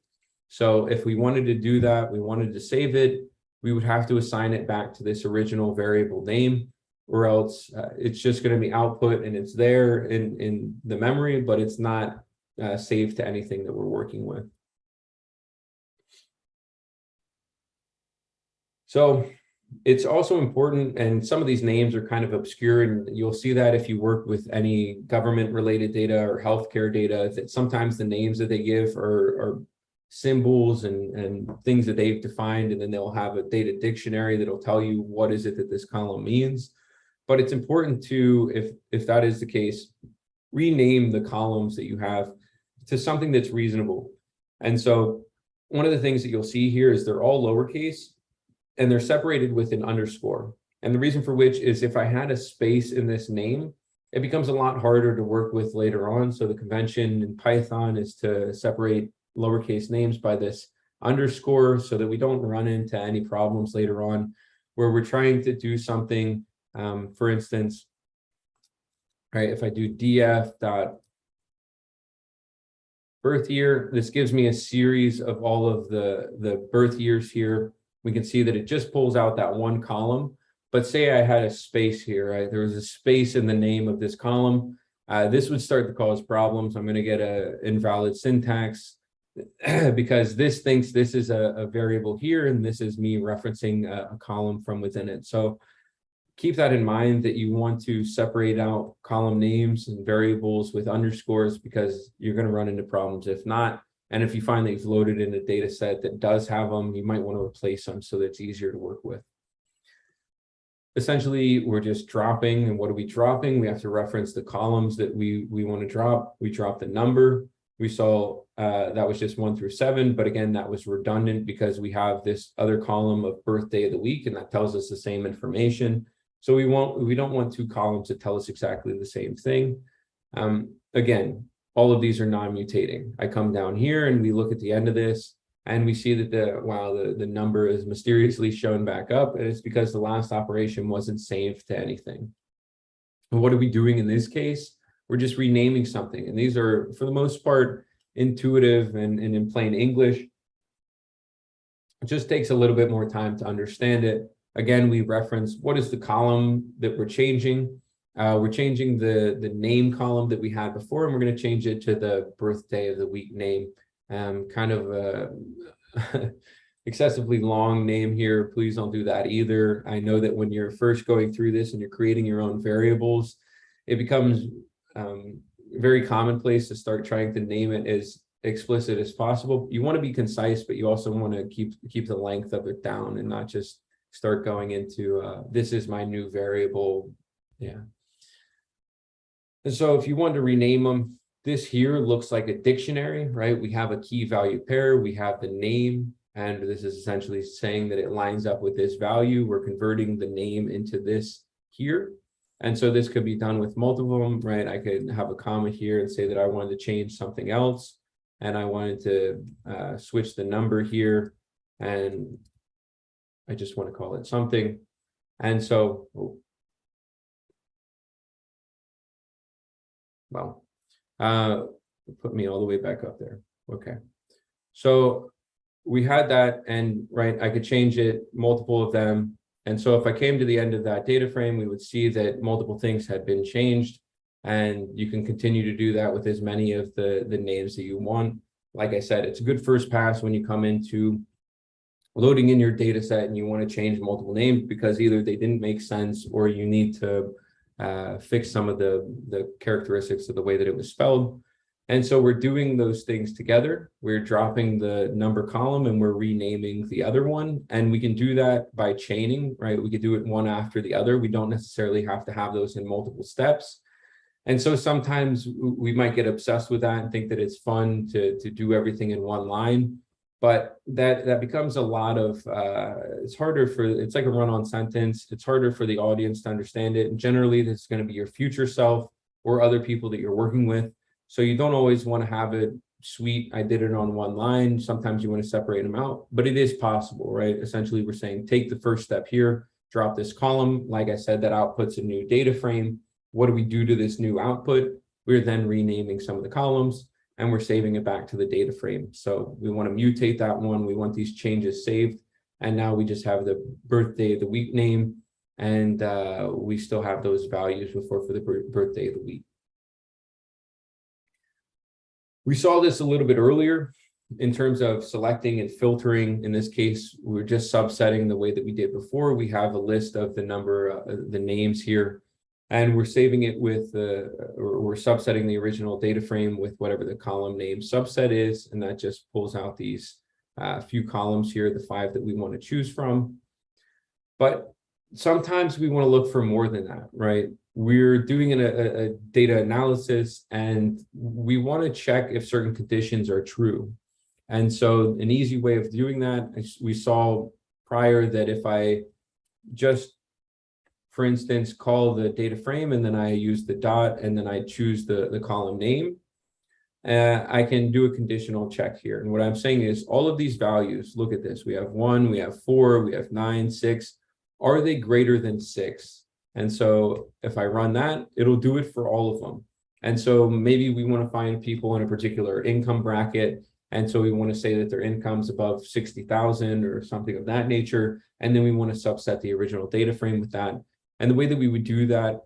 So if we wanted to do that, we wanted to save it, we would have to assign it back to this original variable name, or else it's just going to be output and it's there in the memory, but it's not saved to anything that we're working with. So it's also important, and some of these names are kind of obscure, and you'll see that if you work with any government related data or healthcare data, that sometimes the names that they give are symbols and things that they've defined, and then they'll have a data dictionary that'll tell you what is it that this column means. But it's important to, if that is the case, rename the columns that you have to something that's reasonable. And so one of the things that you'll see here is they're all lowercase, and they're separated with an underscore. And the reason for which is if I had a space in this name, it becomes a lot harder to work with later on. So the convention in Python is to separate lowercase names by this underscore so that we don't run into any problems later on where we're trying to do something. For instance, right, if I do df.birth year, this gives me a series of all of the birth years here. We can see that it just pulls out that one column. But say I had a space here, right? There was a space in the name of this column. This would start to cause problems. I'm going to get an invalid syntax because this thinks this is a variable here, and this is me referencing a column from within it. So keep that in mind, that you want to separate out column names and variables with underscores, because you're going to run into problems if not. And if you find that you've loaded in a data set that does have them, you might want to replace them so that it's easier to work with. Essentially, we're just dropping. And what are we dropping? We have to reference the columns that we want to drop. We drop the number. We saw that was just 1 through 7. But again, that was redundant because we have this other column of birthday of the week, and that tells us the same information. So we don't want two columns that tell us exactly the same thing. Again, all of these are non-mutating. I come down here and we look at the end of this and we see that the number is mysteriously shown back up, and it's because the last operation wasn't saved to anything. And what are we doing in this case? We're just renaming something. And these are, for the most part, intuitive and in plain English. It just takes a little bit more time to understand it. Again, we reference what is the column that we're changing. We're changing the name column that we had before, and we're going to change it to the birthday of the week name. Kind of a excessively long name here. Please don't do that either. I know that when you're first going through this and you're creating your own variables, it becomes very commonplace to start trying to name it as explicit as possible. You want to be concise, but you also want to keep the length of it down and not just start going into this is my new variable. Yeah. And so if you want to rename them, this here looks like a dictionary, right? We have a key value pair, we have the name, and this is essentially saying that it lines up with this value. We're converting the name into this here. And so this could be done with multiple of them, right? I could have a comma here and say that I wanted to change something else, and I wanted to switch the number here, and I just want to call it something. And so, well, put me all the way back up there. Okay. So we had that, and right, I could change it, multiple of them. And so if I came to the end of that data frame, we would see that multiple things had been changed. And you can continue to do that with as many of the names that you want. Like I said, it's a good first pass when you come into loading in your data set and you want to change multiple names, because either they didn't make sense or you need to fix some of the characteristics of the way that it was spelled. And so we're doing those things together. We're dropping the number column and we're renaming the other one. And we can do that by chaining, right? We could do it one after the other. We don't necessarily have to have those in multiple steps. And so sometimes we might get obsessed with that and think that it's fun to do everything in one line. But that becomes a lot of, it's harder for, it's like a run-on sentence. It's harder for the audience to understand it. And generally, this is going to be your future self or other people that you're working with. So you don't always want to have it sweet, I did it on one line. Sometimes you want to separate them out, but it is possible, right? Essentially, we're saying take the first step here, drop this column. Like I said, that outputs a new data frame. What do we do to this new output? We're then renaming some of the columns and we're saving it back to the data frame. So we want to mutate that one. We want these changes saved. And now we just have the birthday, the week name, and we still have those values for the birthday of the week. We saw this a little bit earlier in terms of selecting and filtering. In this case, we're just subsetting the way that we did before. We have a list of the number, the names here, and we're saving it with, or we're subsetting the original data frame with whatever the column name subset is. And that just pulls out these few columns here, the 5 that we want to choose from. But sometimes we want to look for more than that, right? We're doing a data analysis and we want to check if certain conditions are true. And so an easy way of doing that, we saw prior that if I just, for instance, call the data frame and then I use the dot and then I choose the column name, I can do a conditional check here. And what I'm saying is all of these values, look at this. We have 1, we have 4, we have 9, 6. Are they greater than 6? And so if I run that, it'll do it for all of them. And so maybe we want to find people in a particular income bracket. And so we want to say that their income's above 60,000 or something of that nature. And then we want to subset the original data frame with that. And the way that we would do that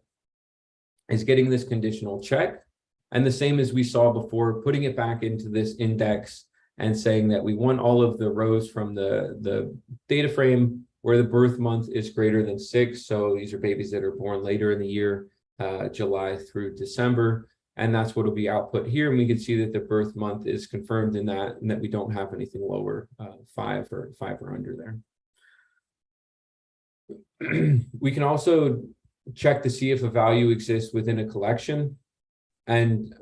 is getting this conditional check. And the same as we saw before, putting it back into this index and saying that we want all of the rows from the data frame where the birth month is greater than 6. So these are babies that are born later in the year, July through December. And that's what will be output here. And we can see that the birth month is confirmed in that, and that we don't have anything lower, 5 or under there. We can also check to see if a value exists within a collection. And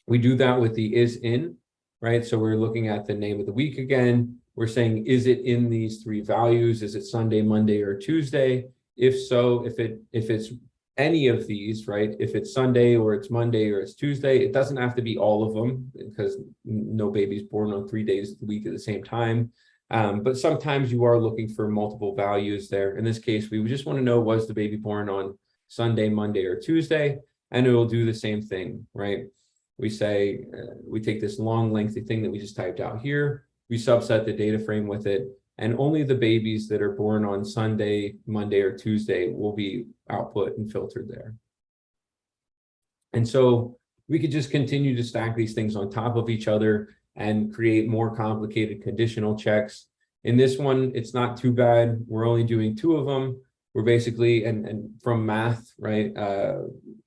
we do that with the is in, right? So we're looking at the name of the week again. We're saying, is it in these 3 values? Is it Sunday, Monday, or Tuesday? If so, if it's any of these, right? If it's Sunday or it's Monday or it's Tuesday, it doesn't have to be all of them because no baby's born on 3 days of the week at the same time. But sometimes you are looking for multiple values there. In this case, we just want to know, was the baby born on Sunday, Monday, or Tuesday? And it will do the same thing, right? We say, we take this long lengthy thing that we just typed out here. We subset the data frame with it, and only the babies that are born on Sunday, Monday, or Tuesday will be output and filtered there. And so we could just continue to stack these things on top of each other and create more complicated conditional checks. In this one, it's not too bad. We're only doing 2 of them. We're basically, and from math, right?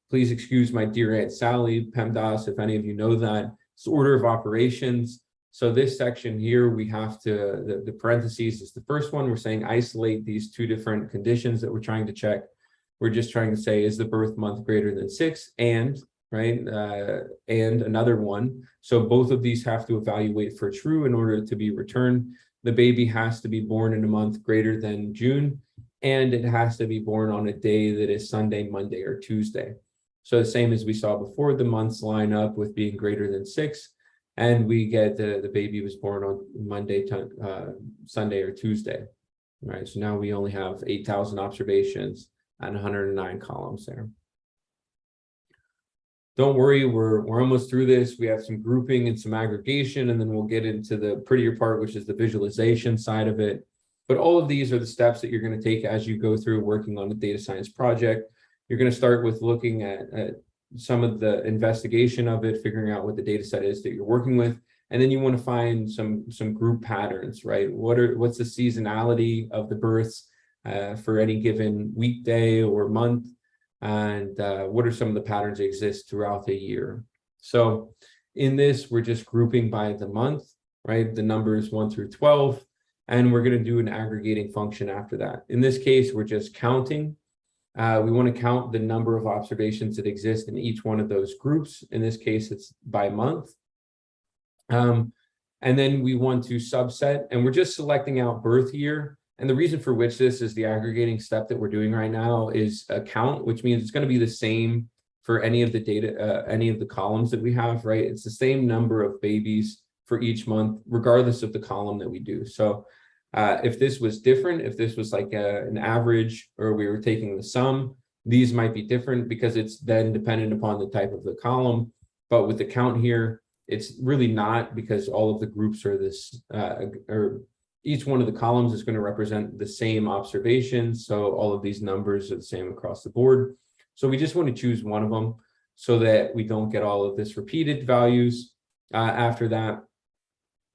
Please excuse my dear Aunt Sally, PEMDAS, if any of you know that. It's order of operations. So this section here, we have to, the parentheses is the first one. We're saying isolate these 2 different conditions that we're trying to check. We're just trying to say, is the birth month greater than 6? And, right, and another one. So both of these have to evaluate for true in order to be returned. The baby has to be born in a month greater than June, and it has to be born on a day that is Sunday, Monday, or Tuesday. So the same as we saw before, the months line up with being greater than 6. And we get the baby was born on Monday, Sunday, or Tuesday. right? So now we only have 8,000 observations and 109 columns there. Don't worry, we're almost through this. We have some grouping and some aggregation, and then we'll get into the prettier part, which is the visualization side of it. But all of these are the steps that you're going to take as you go through working on the data science project. You're going to start with looking at some of the investigation of it, figuring out what the data set is that you're working with. And then you want to find some group patterns, right? What's the seasonality of the births for any given weekday or month? And what are some of the patterns that exist throughout the year? So in this, we're just grouping by the month, right? The numbers 1 through 12, and we're going to do an aggregating function after that. In this case, we're just counting. We want to count the number of observations that exist in each one of those groups. In this case, it's by month. And then we want to subset, and we're just selecting out birth year. And the reason for which this is the aggregating step that we're doing right now is a count, which means it's going to be the same for any of the data, any of the columns that we have, right? It's the same number of babies for each month, regardless of the column that we do. So if this was different, if this was like an average, or we were taking the sum, these might be different because it's then dependent upon the type of the column. But with the count here, it's really not, because all of the groups are this, or each one of the columns is going to represent the same observations. So all of these numbers are the same across the board. So we just want to choose one of them so that we don't get all of this repeated values. After that,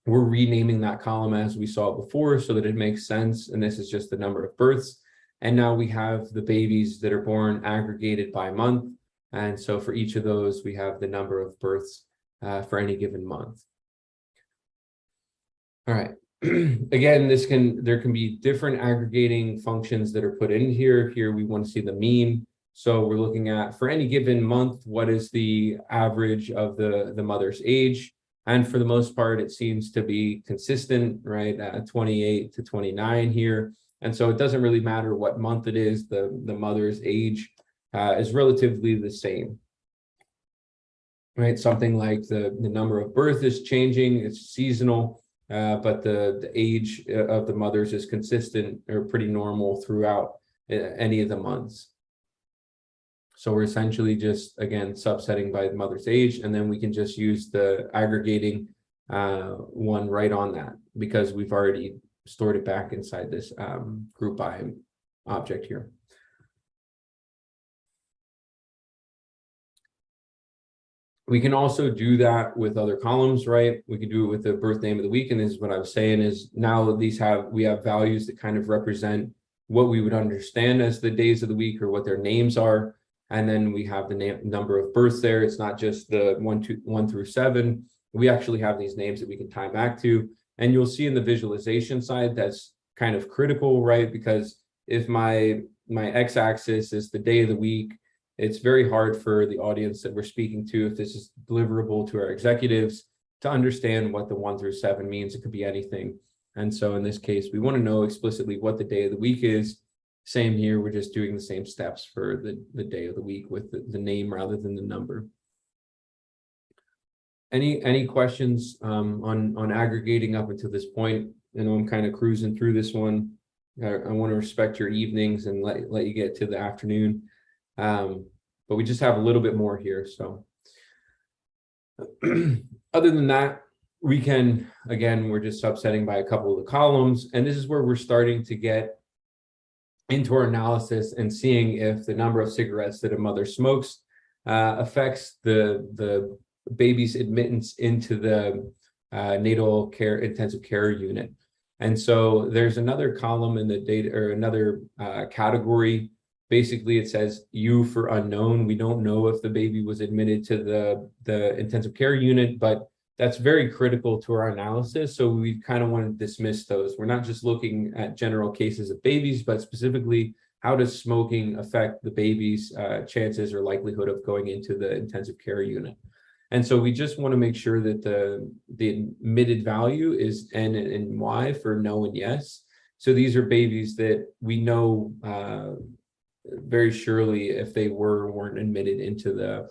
we're renaming that column as we saw before so that it makes sense. And this is just the number of births. And now we have the babies that are born aggregated by month. And so for each of those, we have the number of births for any given month. All right. Again, there can be different aggregating functions that are put in here. Here we want to see the mean. So we're looking at, for any given month, what is the average of the mother's age? And for the most part, it seems to be consistent, right? 28 to 29 here. And so it doesn't really matter what month it is, the mother's age is relatively the same. Right, something like the number of birth is changing, it's seasonal, but the age of the mothers is consistent or pretty normal throughout any of the months. So we're essentially just, again, subsetting by the mother's age, and then we can just use the aggregating one right on that, because we've already stored it back inside this group by object here. We can also do that with other columns, right? We can do it with the birth name of the week. And this is what I was saying is, now we have values that kind of represent what we would understand as the days of the week or what their names are. And then we have the number of births there. It's not just the 1 through 7. We actually have these names that we can tie back to. And you'll see in the visualization side, that's kind of critical, right? Because if my x-axis is the day of the week, it's very hard for the audience that we're speaking to, if this is deliverable to our executives, to understand what the 1 through 7 means. It could be anything. And so in this case, we want to know explicitly what the day of the week is. Same here, we're just doing the same steps for the day of the week with the name rather than the number. Any questions on aggregating up until this point? I know I'm kind of cruising through this one. I want to respect your evenings and let you get to the afternoon. But we just have a little bit more here. So other than that, we can, again, we're just subsetting by a couple of the columns. And this is where we're starting to get into our analysis and seeing if the number of cigarettes that a mother smokes affects the baby's admittance into the natal care intensive care unit. And so there's another column in the data, or another category. Basically, it says U for unknown. We don't know if the baby was admitted to the intensive care unit, but that's very critical to our analysis. So we kind of want to dismiss those. We're not just looking at general cases of babies, but specifically, how does smoking affect the baby's chances or likelihood of going into the intensive care unit? And so we just want to make sure that the admitted value is N and Y for no and yes. So these are babies that we know very surely if they were or weren't admitted into the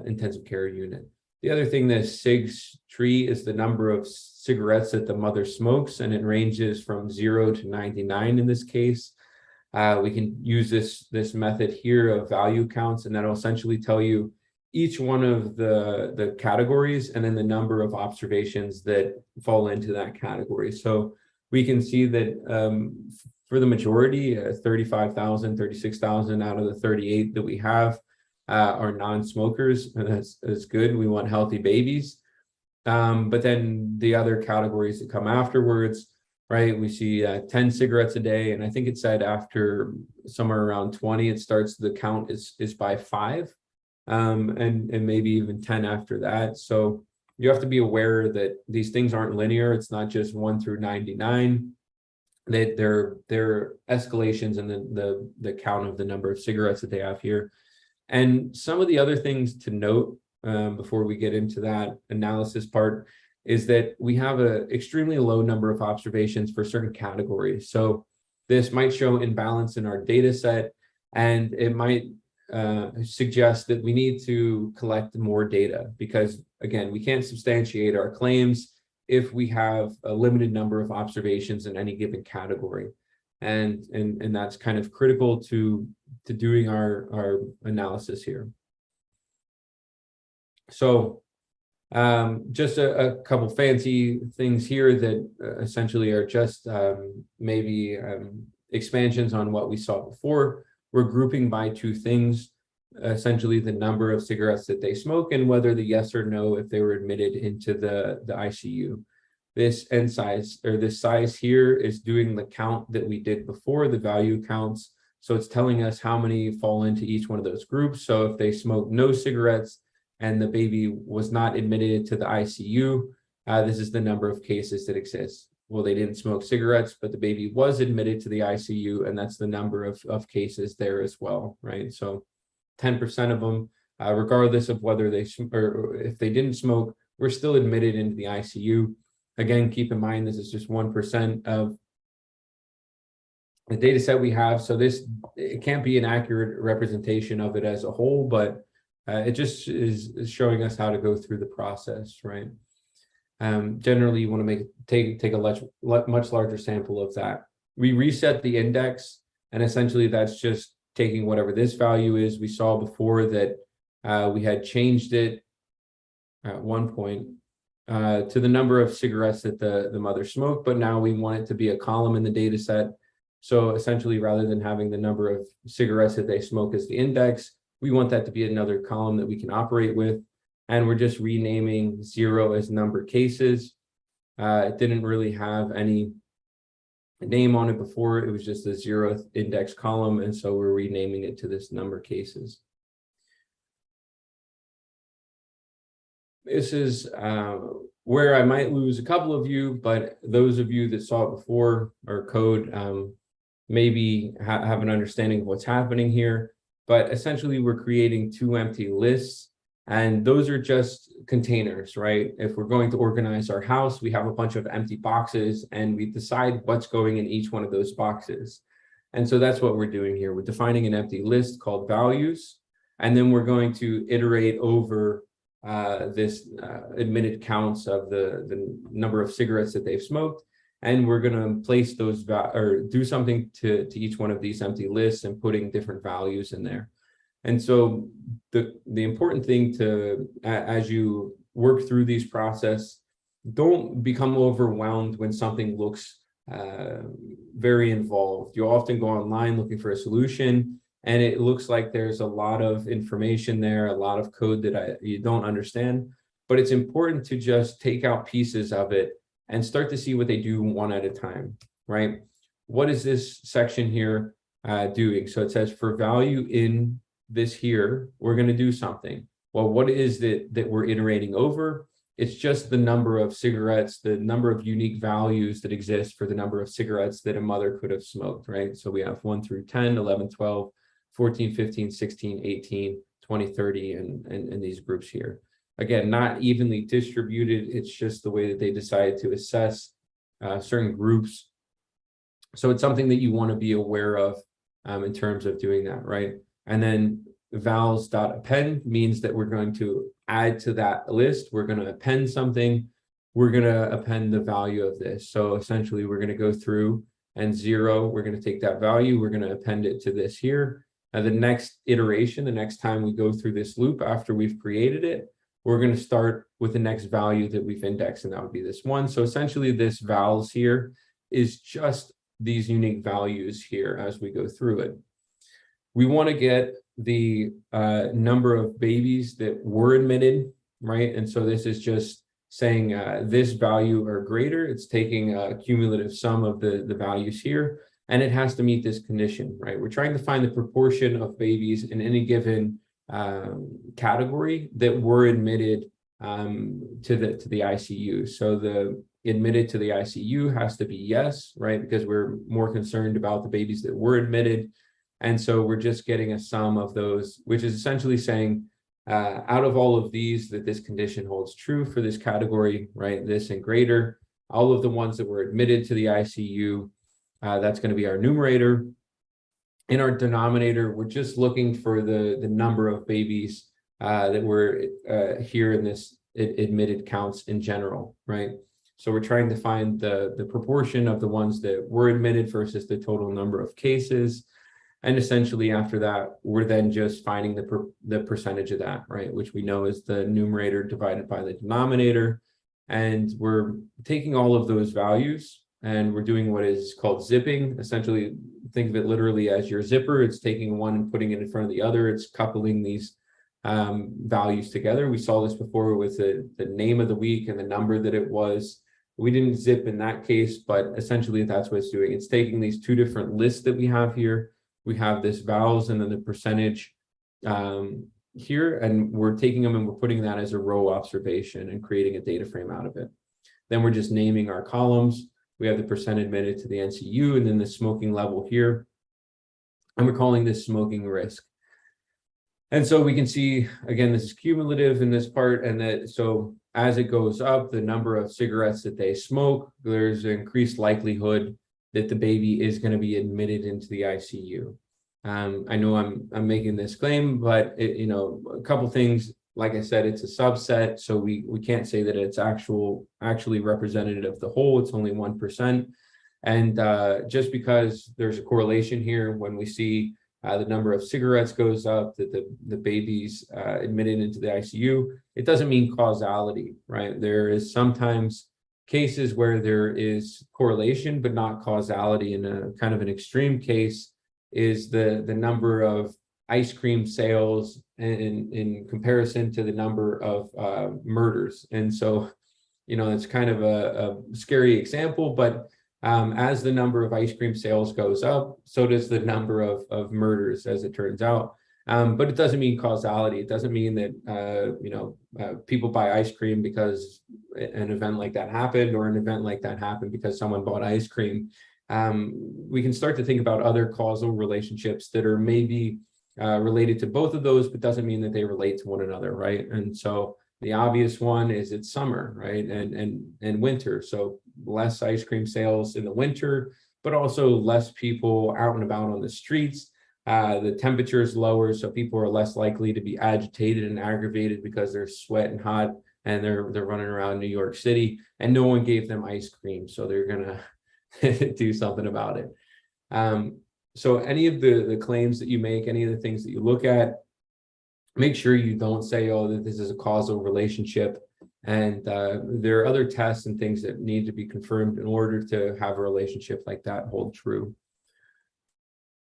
intensive care unit. The other thing that SIG's tree is the number of cigarettes that the mother smokes, and it ranges from 0 to 99 in this case. We can use this method here of value counts, and that'll essentially tell you each one of the categories and then the number of observations that fall into that category. So we can see that for the majority, 35,000, 36,000 out of the 38 that we have are non-smokers, and that's good. We want healthy babies. But then the other categories that come afterwards, right? We see 10 cigarettes a day, and I think it said after somewhere around 20, it starts, the count is by 5, and maybe even 10 after that. So you have to be aware that these things aren't linear. It's not just 1 through 99. That they're escalations in the count of the number of cigarettes that they have here. And some of the other things to note before we get into that analysis part is that we have an extremely low number of observations for certain categories. So this might show imbalance in our data set, and it might suggest that we need to collect more data because, again, we can't substantiate our claims if we have a limited number of observations in any given category. And that's kind of critical to doing our analysis here. So just a couple fancy things here that essentially are just maybe expansions on what we saw before. We're grouping by 2 things, essentially the number of cigarettes that they smoke and whether the yes or no if they were admitted into the ICU. This N size, or this size here, is doing the count that we did before, the value counts. So it's telling us how many fall into each one of those groups. So if they smoke no cigarettes and the baby was not admitted to the ICU, this is the number of cases that exist. Well, they didn't smoke cigarettes, but the baby was admitted to the ICU, and that's the number of cases there as well, right? So 10% of them, regardless of whether they, or if they didn't smoke, were still admitted into the ICU. Again, keep in mind, this is just 1% of the data set we have. So it can't be an accurate representation of it as a whole, but it just is showing us how to go through the process, right? Generally, you want to take a much larger sample of that. We reset the index, and essentially that's just taking whatever this value is. We saw before that we had changed it at one point to the number of cigarettes that the mother smoked, but now we want it to be a column in the data set. So essentially, rather than having the number of cigarettes that they smoke as the index, we want that to be another column that we can operate with. And we're just renaming 0 as number cases. It didn't really have any name on it before. It was just a 0th index column. And so we're renaming it to this number cases. This is where I might lose a couple of you, but those of you that saw it before, our code, maybe have an understanding of what's happening here. But essentially, we're creating 2 empty lists, and those are just containers, right? If we're going to organize our house, we have a bunch of empty boxes, and we decide what's going in each one of those boxes. And so that's what we're doing here. We're defining an empty list called values, and then we're going to iterate over this admitted counts of the number of cigarettes that they've smoked. And we're going to place those or do something to each one of these empty lists and putting different values in there. And so the important thing to, as you work through these process, don't become overwhelmed when something looks very involved. You'll often go online looking for a solution, and it looks like there's a lot of information there, a lot of code that you don't understand. But it's important to just take out pieces of it and start to see what they do one at a time, right? What is this section here doing? So it says for value in this here, we're going to do something. Well, what is it that we're iterating over? It's just the number of cigarettes, the number of unique values that exist for the number of cigarettes that a mother could have smoked, right? So we have 1 through 10, 11, 12, 14, 15, 16, 18, 20, 30, and these groups here. Again, not evenly distributed. It's just the way that they decided to assess certain groups. So it's something that you want to be aware of in terms of doing that, right? And then vals.append means that we're going to add to that list. We're going to append something. we're going to append the value of this. So essentially, we're going to go through and 0, we're going to take that value, we're going to append it to this here. And the next iteration, the next time we go through this loop after we've created it, we're going to start with the next value that we've indexed, and that would be this one. So essentially, this vals here is just these unique values here as we go through it. We want to get the number of babies that were admitted, right? And so this is just saying this value or greater. It's taking a cumulative sum of the values here, and it has to meet this condition, right? We're trying to find the proportion of babies in any given category that were admitted to the ICU. So the admitted to the ICU has to be yes, right? Because we're more concerned about the babies that were admitted. And so we're just getting a sum of those, which is essentially saying out of all of these that this condition holds true for this category, right? This and greater, all of the ones that were admitted to the ICU, that's going to be our numerator. In our denominator, we're just looking for the number of babies that were here in this admitted counts in general, right? So we're trying to find the proportion of the ones that were admitted versus the total number of cases. And essentially after that, we're then just finding the percentage of that, right? Which we know is the numerator divided by the denominator. And we're taking all of those values and we're doing what is called zipping. Essentially, think of it literally as your zipper. It's taking one and putting it in front of the other. It's coupling these values together. We saw this before with the name of the week and the number that it was. We didn't zip in that case, but essentially that's what it's doing. It's taking these two different lists that we have here. We have this vowels and then the percentage here, and we're taking them and we're putting that as a row observation and creating a data frame out of it. Then we're just naming our columns. We have the percent admitted to the NCU and then the smoking level here. And we're calling this smoking risk. And so we can see, again, this is cumulative in this part. And that so as it goes up, the number of cigarettes that they smoke, there's an increased likelihood that the baby is going to be admitted into the ICU. I know I'm making this claim, but a couple things. Like I said, it's a subset, so we can't say that it's actually representative of the whole. It's only 1%, and just because there's a correlation here, when we see the number of cigarettes goes up, that the baby's admitted into the ICU, it doesn't mean causality, right? There is sometimes cases where there is correlation, but not causality. In a kind of an extreme case is the number of ice cream sales in comparison to the number of murders. And so, it's kind of a scary example, but as the number of ice cream sales goes up, so does the number of murders, as it turns out. But it doesn't mean causality. It doesn't mean that people buy ice cream because an event like that happened, or an event like that happened because someone bought ice cream. We can start to think about other causal relationships that are maybe related to both of those, but doesn't mean that they relate to one another, right? And so the obvious one is it's summer, right? And winter. So less ice cream sales in the winter, but also less people out and about on the streets. The temperature is lower, so people are less likely to be agitated and aggravated because they're sweating hot and they're running around New York City, and no one gave them ice cream, so they're gonna do something about it. So any of the claims that you make, any of the things that you look at, make sure you don't say, oh, that this is a causal relationship. And there are other tests and things that need to be confirmed in order to have a relationship like that hold true.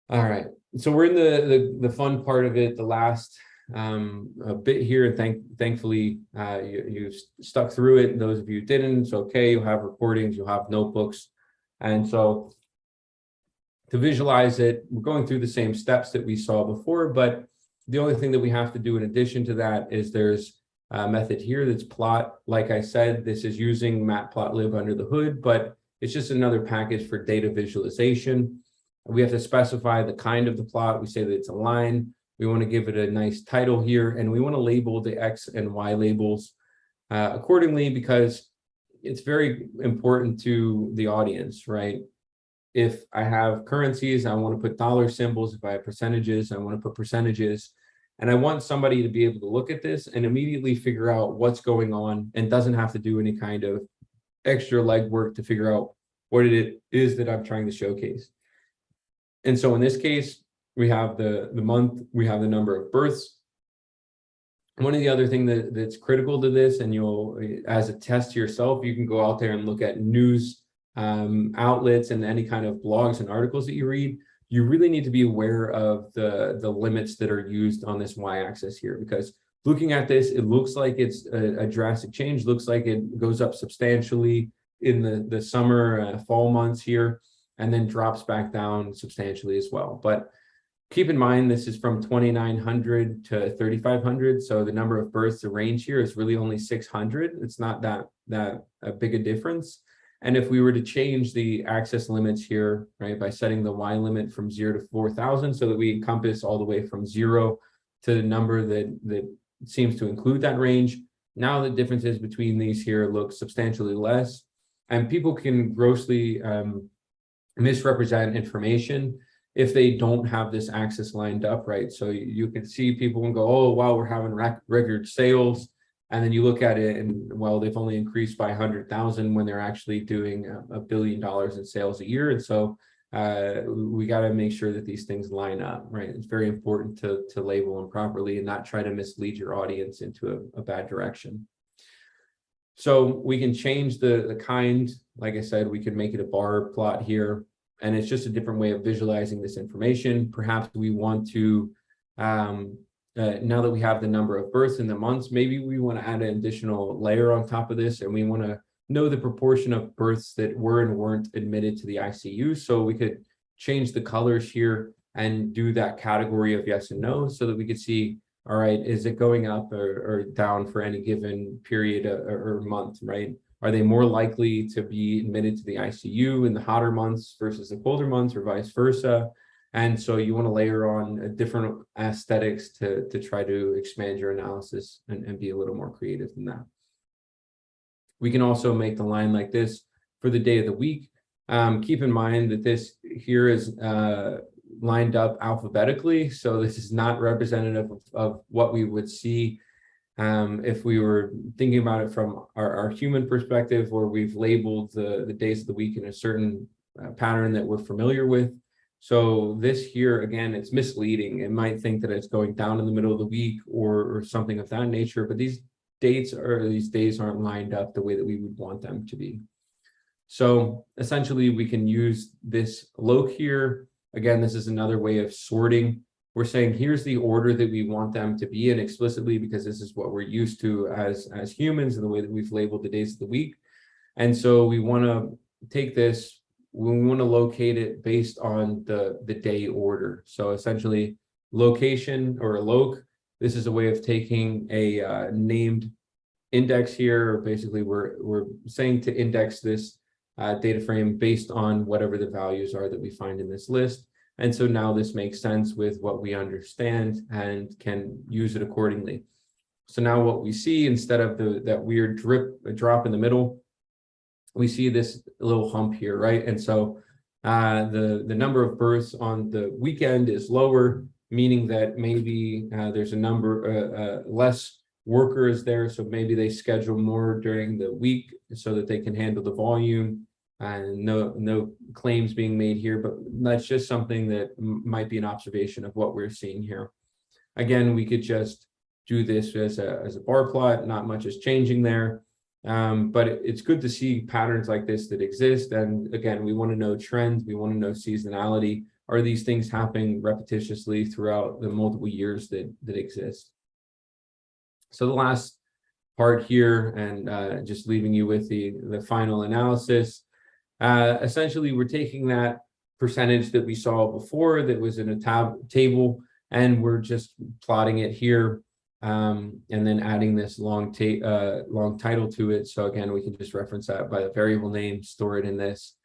All right, so we're in the fun part of it, the last a bit here, and thankfully you've stuck through it. And those of you who didn't, it's okay. You'll have recordings, you'll have notebooks, and so to visualize it, we're going through the same steps that we saw before, but the only thing that we have to do in addition to that is there's a method here that's plot. Like I said, this is using matplotlib under the hood, but it's just another package for data visualization. We have to specify the kind of the plot. We say that it's a line. We want to give it a nice title here, and we want to label the X and Y labels accordingly, because it's very important to the audience, right? If I have currencies, I want to put dollar symbols. If I have percentages, I want to put percentages. And I want somebody to be able to look at this and immediately figure out what's going on, and doesn't have to do any kind of extra legwork to figure out what it is that I'm trying to showcase. And so in this case, we have the month, we have the number of births. One of the other thing that's critical to this, and you'll, as a test to yourself, you can go out there and look at news outlets and any kind of blogs and articles that you read. You really need to be aware of the limits that are used on this y-axis here, because looking at this, it looks like it's a drastic change, looks like it goes up substantially in the summer, fall months here, and then drops back down substantially as well. But keep in mind, this is from 2,900 to 3,500. So the number of births, the range here is really only 600. It's not that big a difference. And if we were to change the access limits here, right, by setting the Y limit from 0 to 4,000, so that we encompass all the way from 0 to the number that seems to include that range, now the differences between these here look substantially less. And people can grossly misrepresent information if they don't have this axis lined up, right? So you can see people and go, oh, wow, we're having record sales. And then you look at it and, well, they've only increased by 100,000 when they're actually doing $1 billion in sales a year. And so we got to make sure that these things line up, right? It's very important to label them properly and not try to mislead your audience into a bad direction. So we can change the kind. Like I said, we can make it a bar plot here. And it's just a different way of visualizing this information. Perhaps we want to, now that we have the number of births in the months, maybe we want to add an additional layer on top of this, and we want to know the proportion of births that were and weren't admitted to the ICU. So we could change the colors here and do that category of yes and no, so that we could see, all right, is it going up or down for any given period or month, right? Are they more likely to be admitted to the ICU in the hotter months versus the colder months, or vice versa? And so you want to layer on different aesthetics to try to expand your analysis and be a little more creative than that. We can also make the line like this for the day of the week. Keep in mind that this here is lined up alphabetically, so this is not representative of what we would see if we were thinking about it from our human perspective, where we've labeled the days of the week in a certain pattern that we're familiar with. So this here, again, it's misleading. It might think that it's going down in the middle of the week or something of that nature, but these days aren't lined up the way that we would want them to be. So essentially, we can use this loc here. Again, this is another way of sorting. We're saying here's the order that we want them to be in explicitly, because this is what we're used to as humans and the way that we've labeled the days of the week. And so we want to take this, we want to locate it based on the day order. So essentially, location or a loc, this is a way of taking a named index here. Basically, we're saying to index this data frame based on whatever the values are that we find in this list. And so now this makes sense with what we understand and can use it accordingly. So now what we see, instead of that weird drop in the middle, we see this little hump here, right? And so the number of births on the weekend is lower, meaning that maybe there's a number less workers there. So maybe they schedule more during the week so that they can handle the volume. And no claims being made here, but that's just something that might be an observation of what we're seeing here. Again, we could just do this as a bar plot. Not much is changing there, but it's good to see patterns like this that exist. And again, we want to know trends. We want to know seasonality. Are these things happening repetitiously throughout the multiple years that exist? So the last part here, and just leaving you with the final analysis. Essentially, we're taking that percentage that we saw before that was in a table, and we're just plotting it here, and then adding this long title to it. So again, we can just reference that by the variable name, store it in this.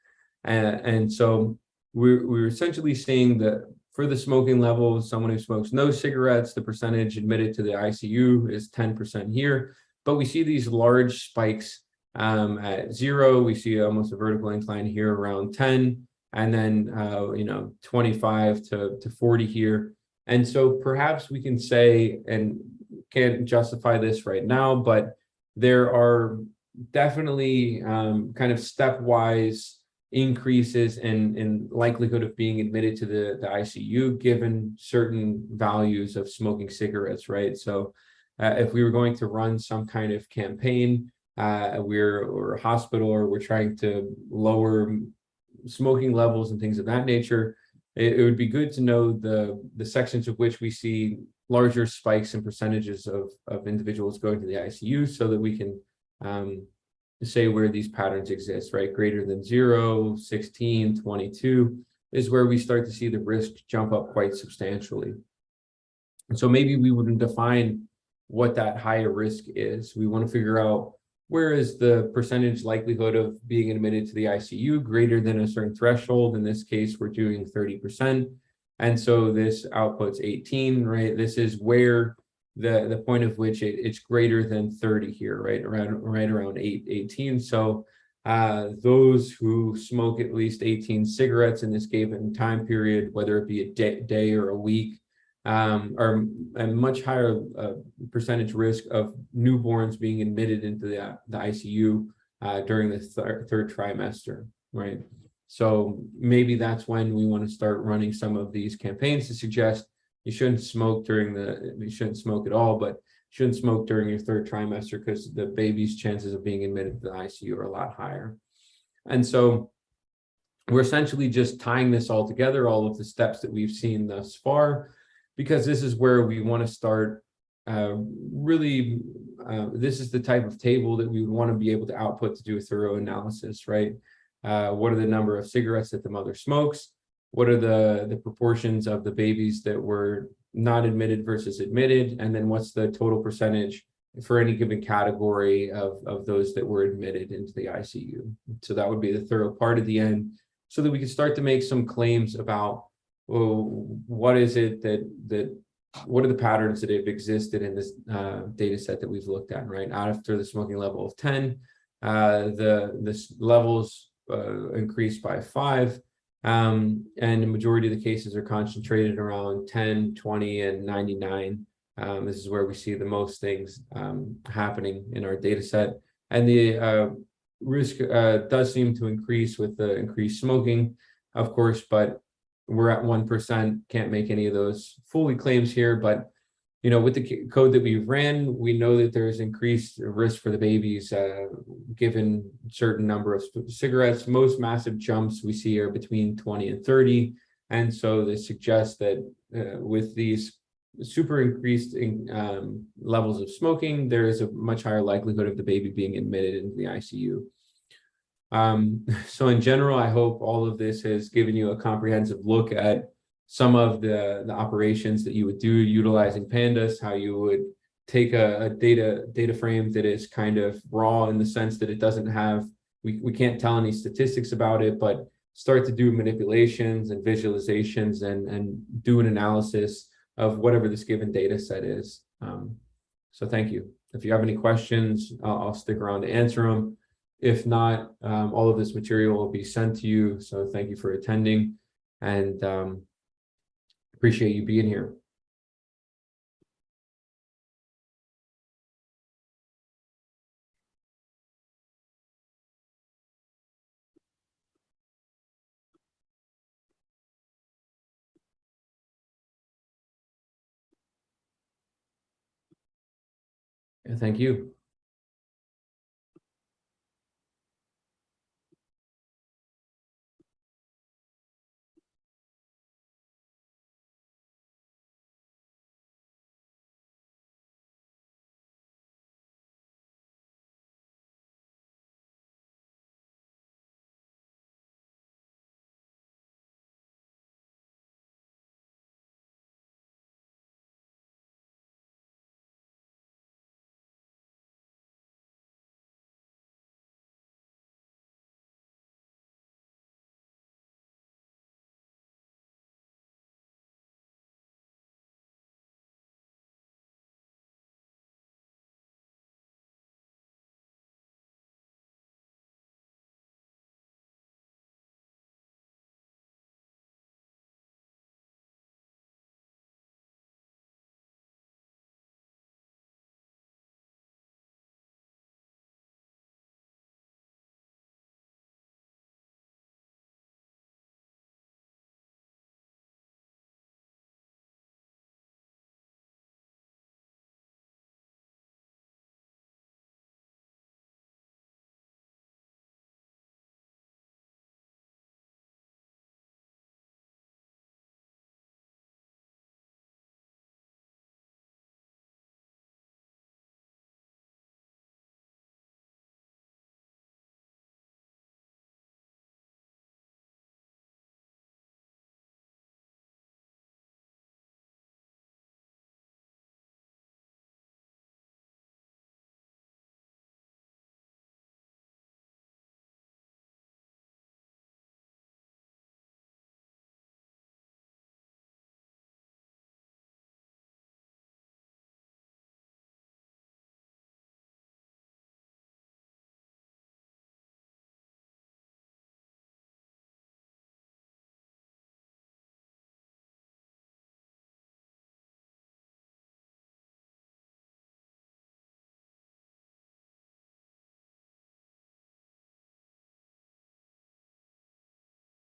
And so we're essentially seeing that for the smoking level, someone who smokes no cigarettes, the percentage admitted to the ICU is 10% here. But we see these large spikes at 0. We see almost a vertical incline here around 10, and then 25 to 40 here. And so perhaps we can say, and can't justify this right now, but there are definitely kind of stepwise increases in likelihood of being admitted to the ICU given certain values of smoking cigarettes, right? So if we were going to run some kind of campaign, we're a hospital or we're trying to lower smoking levels and things of that nature, it would be good to know the sections of which we see larger spikes in percentages of individuals going to the ICU so that we can say where these patterns exist, right? Greater than 0, 16, 22 is where we start to see the risk jump up quite substantially. And so maybe we wouldn't define what that higher risk is. We want to figure out where is the percentage likelihood of being admitted to the ICU greater than a certain threshold. In this case, we're doing 30%. And so this outputs 18, right? This is where the point of which it's greater than 30 here, right? Around 18. So those who smoke at least 18 cigarettes in this given time period, whether it be a day or a week, are a much higher percentage risk of newborns being admitted into the ICU during the third trimester, right? So maybe that's when we want to start running some of these campaigns to suggest you shouldn't smoke you shouldn't smoke at all, but you shouldn't smoke during your third trimester because the baby's chances of being admitted to the ICU are a lot higher. And so we're essentially just tying this all together, all of the steps that we've seen thus far, because this is where we want to start this is the type of table that we would want to be able to output to do a thorough analysis, right? What are the number of cigarettes that the mother smokes? What are the proportions of the babies that were not admitted versus admitted? And then what's the total percentage for any given category of those that were admitted into the ICU? So that would be the thorough part at the end, so that we can start to make some claims about, well, what is it what are the patterns that have existed in this data set that we've looked at, right? After the smoking level of 10, the levels increased by 5, and the majority of the cases are concentrated around 10, 20, and 99. This is where we see the most things happening in our data set. And the risk does seem to increase with the increased smoking, of course, but we're at 1%, can't make any of those fully claims here, but with the code that we've ran, we know that there's increased risk for the babies given certain number of cigarettes. Most massive jumps we see are between 20 and 30. And so this suggests that with these super increased levels of smoking, there is a much higher likelihood of the baby being admitted into the ICU. So in general, I hope all of this has given you a comprehensive look at some of the operations that you would do utilizing Pandas, how you would take a data frame that is kind of raw in the sense that it doesn't have, we can't tell any statistics about it, but start to do manipulations and visualizations and do an analysis of whatever this given data set is. So thank you. If you have any questions, I'll stick around to answer them. If not, all of this material will be sent to you. So thank you for attending, and appreciate you being here. And thank you.